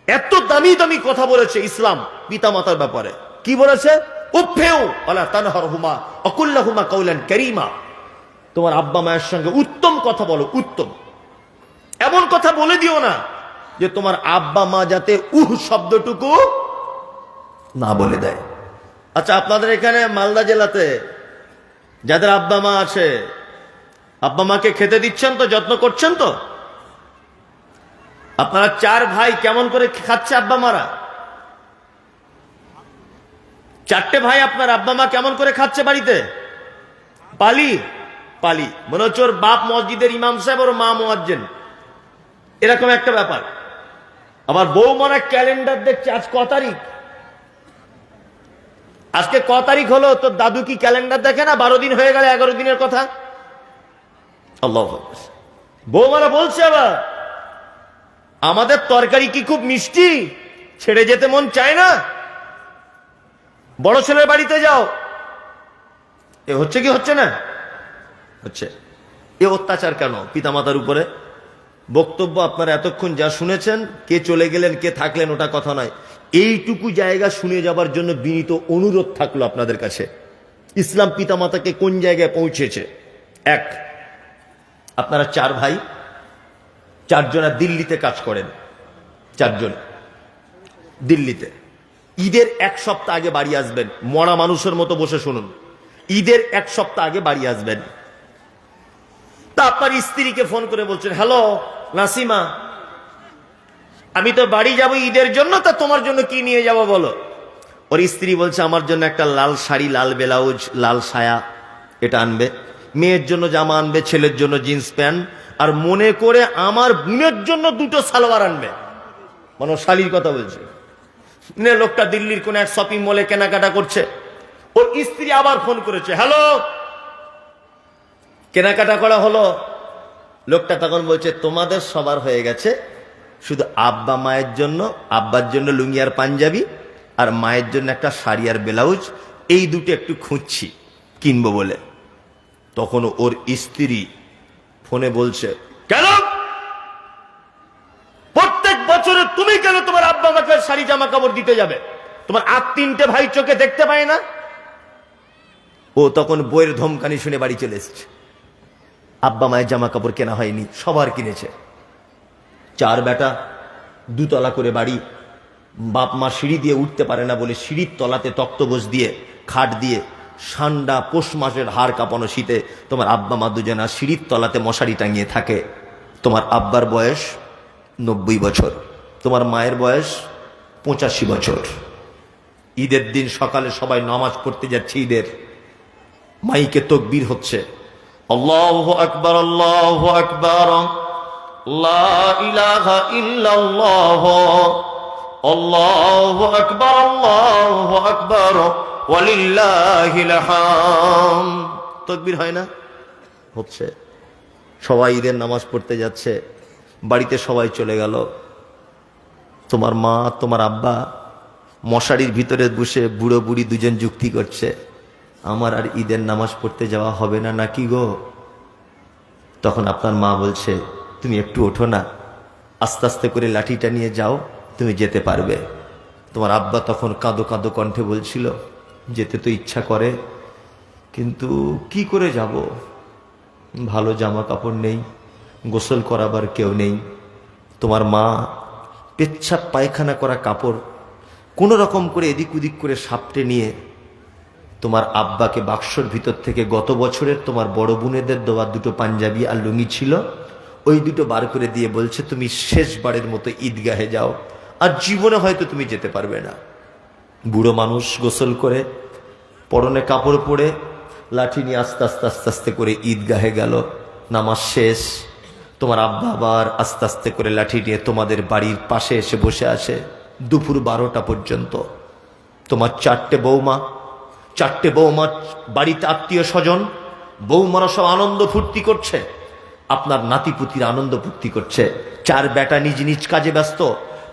এত দামি দামি কথা বলেছে ইসলাম পিতামাতার ব্যাপারে। কি বলেছে? উফেউ ওয়ালা তানহারহুমা ওয়াকুল্লাহুমা কাওলান কারীমা। তোমার আব্বা মায়ের সঙ্গে উত্তম কথা বলো, উত্তম। এমন কথা বলে দিও না যে তোমার আব্বা মা যাতে শব্দটুকু না বলে দেয়। আচ্ছা, আপনাদের এখানে মালদা জেলাতে যাদের আব্বা মা আছে, আব্বা মাকে খেতে দিচ্ছেন তো, যত্ন করছেন তো? আপনারা 4 ভাই কেমন করে খাচ্ছে আব্বা মারা? 4টে ভাই আপনার আব্বা মা কেমন করে খাচ্ছে বাড়িতে? পালি পালি, মনে হচ্ছে ওর বাপ মসজিদের ইমাম সাহেব, ওর মা মুয়াজ্জিন, এরকম একটা ব্যাপার। আবার বউ মারা ক্যালেন্ডার দেখছে আজ ক তারিখ, আজকে ক তারিখ হলো, তোর দাদু কি ক্যালেন্ডার দেখে না? 12 দিন হয়ে গেল, 11 দিনের কথা। আল্লাহু আকবার। বৌমারা বলছে আবার আমাদের তরকারি কি খুব মিষ্টি, ছেড়ে যেতে মন চায় না, বড় ছেলের বাড়িতে যাও। এ হচ্ছে কি হচ্ছে না? হচ্ছে। এ অত্যাচার কেন পিতামাতার উপরে? বক্তব্য আপনারা এতক্ষণ যা শুনেছেন, কে চলে গেলেন কে থাকলেন ওটা কথা নয়, এইটুকু জায়গা শুনে যাবার জন্য বিনীত অনুরোধ থাকলো আপনাদের কাছে। ইসলাম পিতামাতাকে কোন জায়গায় পৌঁছেছে। 1, আপনারা 4 ভাই, 4 জনা দিল্লিতে কাজ করেন। 4 জন দিল্লিতে। ঈদের 1 সপ্তাহ আগে বাড়ি আসবেন। মরা মানুষের মতো বসে শুনুন। ঈদের 1 সপ্তাহ আগে বাড়ি আসবেন। তা আপনার স্ত্রীকে ফোন করে বলছেন, হ্যালো নাসিমা, আমি তো বাড়ি যাব ঈদের জন্য, তা তোমার জন্য কি নিয়ে যাব বলো। ওর স্ত্রী বলছে আমার জন্য একটা লাল শাড়ি, লাল ব্লাউজ, লাল সায়া, এটা আনবে। মেয়ের জন্য জামা আনবে, ছেলের জন্য জিন্স প্যান্ট, আর মনে করে আমার বোনের জন্য 2টো সালোয়ার আনবে। মানে শালির কথা বলছে। লোকটা দিল্লির কোন এক শপিং মলে কেনাকাটা করছে। ওর স্ত্রী আবার ফোন করেছে, হ্যালো, কেনাকাটা করা হলো। লোকটা তখন বলছে তোমাদের সবার হয়ে গেছে, শুধু আব্বা মায়ের জন্য, আব্বার জন্য লুঙ্গি আর পাঞ্জাবি, আর মায়ের জন্য একটা শাড়ি আর ব্লাউজ, এই 2টো একটু খুঁজছি কিনবো বলে। তখন ওর স্ত্রী ফোনে বলছে, কেন প্রত্যেক বছরে তুমি কেন তোমার আব্বা মাকে শাড়ি জামা কাপড় দিতে যাবে? তোমার 3টে ভাই চোখে দেখতে পায় না? ও তখন বইয়ের ধমকানি শুনে বাড়ি চলে এসেছে। আব্বা মায়ের জামা কাপড় কেনা হয়নি, সবার কিনেছে। 4 বেটা, 2 তলা করে বাড়ি। বাপ মা সিঁড়ি দিয়ে উঠতে পারে না বলে সিঁড়ির তলাতে তক্তবোস দিয়ে, খাট দিয়ে, ঠান্ডা পৌষ মাসের হাড় কাঁপানো শীতে তোমার আব্বা মা দুজনা সিঁড়ির তলাতে মশারি টাঙিয়ে থাকে। তোমার আব্বার বয়স 90 বছর, তোমার মায়ের বয়স 85 বছর। ঈদের দিন সকালে সবাই নামাজ পড়তে যাচ্ছে, ঈদের মাইকে তাকবীর হচ্ছে, আল্লাহু আকবার, আল্লাহু আকবার, লা ইলাহা ইল্লাল্লাহ, আল্লাহু আকবার, আল্লাহু আকবার, ওয়ালিল্লাহিল হামদ। তাকবীর হয় না? হচ্ছে। সবাই ঈদের নামাজ পড়তে যাচ্ছে, বাড়িতে সবাই চলে গেল। তোমার মা, তোমার আব্বা মশারির ভিতরে বসে বুড়ো বুড়ি দুজন যুক্তি করছে, আমার আর ঈদের নামাজ পড়তে যাওয়া হবে না নাকি গো? তখন আপনার মা বলছে, তুমি একটু ওঠো না, আস্তে আস্তে করে লাঠিটা নিয়ে যাও, তুমি যেতে পারবে। তোমার আব্বা তখন কাঁদো কাঁদো কণ্ঠে বলছিল, যেতে তো ইচ্ছা করে, কিন্তু কি করে যাব, ভালো জামা কাপড় নেই, গোসল করাবার কেউ নেই। তোমার মা পেচ্ছাপ পায়খানা করা কাপড় কোনো রকম করে এদিক ওদিক করে সাপটে নিয়ে তোমার আব্বাকে বাক্সর ভিতর থেকে গত বছরের তোমার বড় বোনেদের দেওয়া 2টো পাঞ্জাবি আর লুঙ্গি ছিল, ওই 2টো বার করে দিয়ে বলছে, তুমি শেষবারের মতো ঈদগাহে যাও, আর জীবনে হয়তো তুমি যেতে পারবে না। বুড়ো মানুষ গোসল করে পরনে কাপড় পরে লাঠি নিয়ে আস্তে আস্তে আস্তে আস্তে করে ঈদগাহে গেল। নামাজ শেষ, তোমার আব্বা আবার আস্তে আস্তে করে লাঠি নিয়ে তোমাদের বাড়ির পাশে এসে বসে আছে দুপুর 12টা পর্যন্ত। তোমার চারটে বৌমা বাড়িতে আত্মীয় স্বজন, বৌমারা সব আনন্দ ফুর্তি করছে, আপনার নাতিপুতির আনন্দ ফুর্তি করছে। 4 বেটা নিজ নিজ কাজে ব্যস্ত।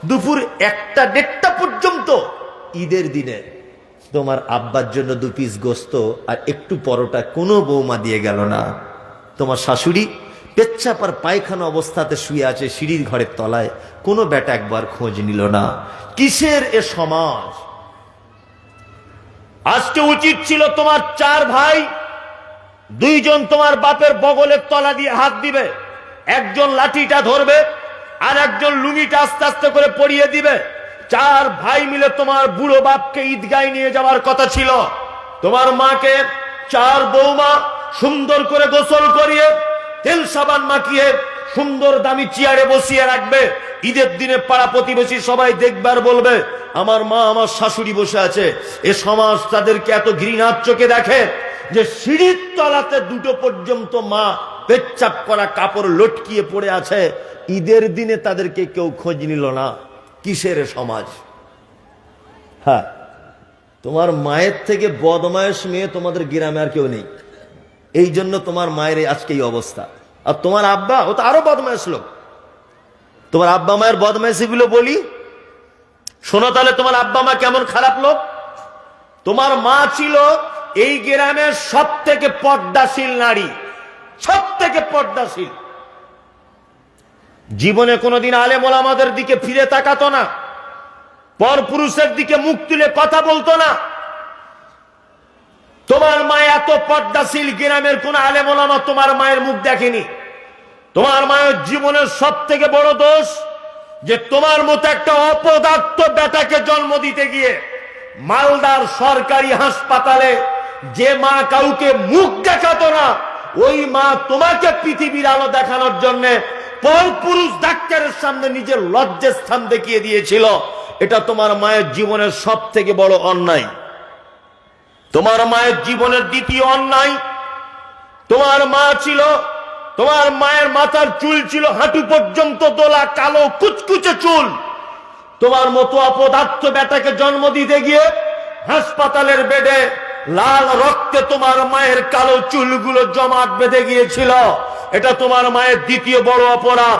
দুপুর 1টা-1:30টা পর্যন্ত ঈদের দিনে তোমার আব্বার জন্য 2 পিস গোস্ত আর একটু পরোটা কোনো বৌমা দিয়ে গেল না। তোমার শাশুড়ি পেচ্ছাপ আর পায়খানা অবস্থাতে শুয়ে আছে সিঁড়ির ঘরের তলায়, কোনো বেটা একবার খোঁজ নিল না। কিসের এ সমাজ? আজকে উচিত ছিল তোমার 4 ভাই, 2 জন তোমার বাপের বগলের তলা দিয়ে হাত দিবে, একজন লাঠিটা ধরবে আর একজন লুঙ্গিটা আস্তে আস্তে করে পরিয়ে দিবে। 4 ভাই মিলে তোমার বুড়ো বাপকে ঈদগায় নিয়ে যাওয়ার কথা ছিল। তোমার মাকে 4 বৌমা সুন্দর করে গোসল করিয়ে তেল সাবান মাখিয়ে সুন্দর দামি চেয়ারে বসিয়ে রাখবে। ঈদের দিনে পাড়া প্রতিবেশী সবাই দেখবে আর বলবে আমার মা আমার শাশুড়ি বসে আছে। এ সমাজ তাদেরকে এত ঘৃণার চোখে দেখে যে সিঁড়ির তলাতে 2টো পর্যন্ত মা পেচ্ছাপ করা কাপড় লটকিয়ে পড়ে আছে। ঈদের দিনে তাদেরকে কেউ খোঁজ নিল না। কিসের এ সমাজ? হ্যাঁ, তোমার মায়ের থেকে বদমায়েশ মেয়ে তোমাদের গ্রামে আর কেউ নেই, এই জন্য তোমার মায়ের আজকে এই অবস্থা। আর তোমার আব্বা, ও তো আরো বদমায়েশ লোক। তোমার আব্বা মায়ের বদমায়েশি গুলো বলি শোনো, তাহলে তোমার আব্বা মা কেমন খারাপ লোক। তোমার মা ছিল এই গ্রামের সব থেকে পর্দাশীল নারী, সব থেকে পর্দাশীল। জীবনে কোনোদিন আলেম ওলামাদের দিকে ফিরে তাকাতো না, পরপুরুষের দিকে মুখ তুলে কথা বলতো না। তোমার মা এত পর্দাশীল, গ্রামের কোন আলেম ওলামা তোমার মায়ের মুখ দেখেনি। তোমার মায়ের জীবনের সব থেকে বড় দোষ যে তোমার মতো একটা অপদার্থ বেটাকে জন্ম দিতে গিয়ে মালদার সরকারি হাসপাতালে যে মা কাউকে মুখ দেখাতো না, ওই মা তোমাকে পৃথিবীর আলো দেখানোর জন্য পরপুরুষ ডাক্তারের সামনে নিজের লজ্জার স্থান দেখিয়ে দিয়েছিল। এটা তোমার মায়ের জীবনের সব থেকে বড় অন্যায়। তোমার মায়ের জীবনের দ্বিতীয় অন্যায়, তোমার মা ছিল, তোমার মায়ের মাথার চুল ছিল হাঁটু পর্যন্ত দোলা, কালো কুচকুচে চুল। তোমার মতো অপদার্থ বেটাকে জন্ম দিতে গিয়ে হাসপাতালের বেডে লাল রক্তে তোমার মায়ের কালো চুলগুলো জমাট বেঁধে গিয়েছিল। এটা তোমার মায়ের দ্বিতীয় বড় অপরাধ।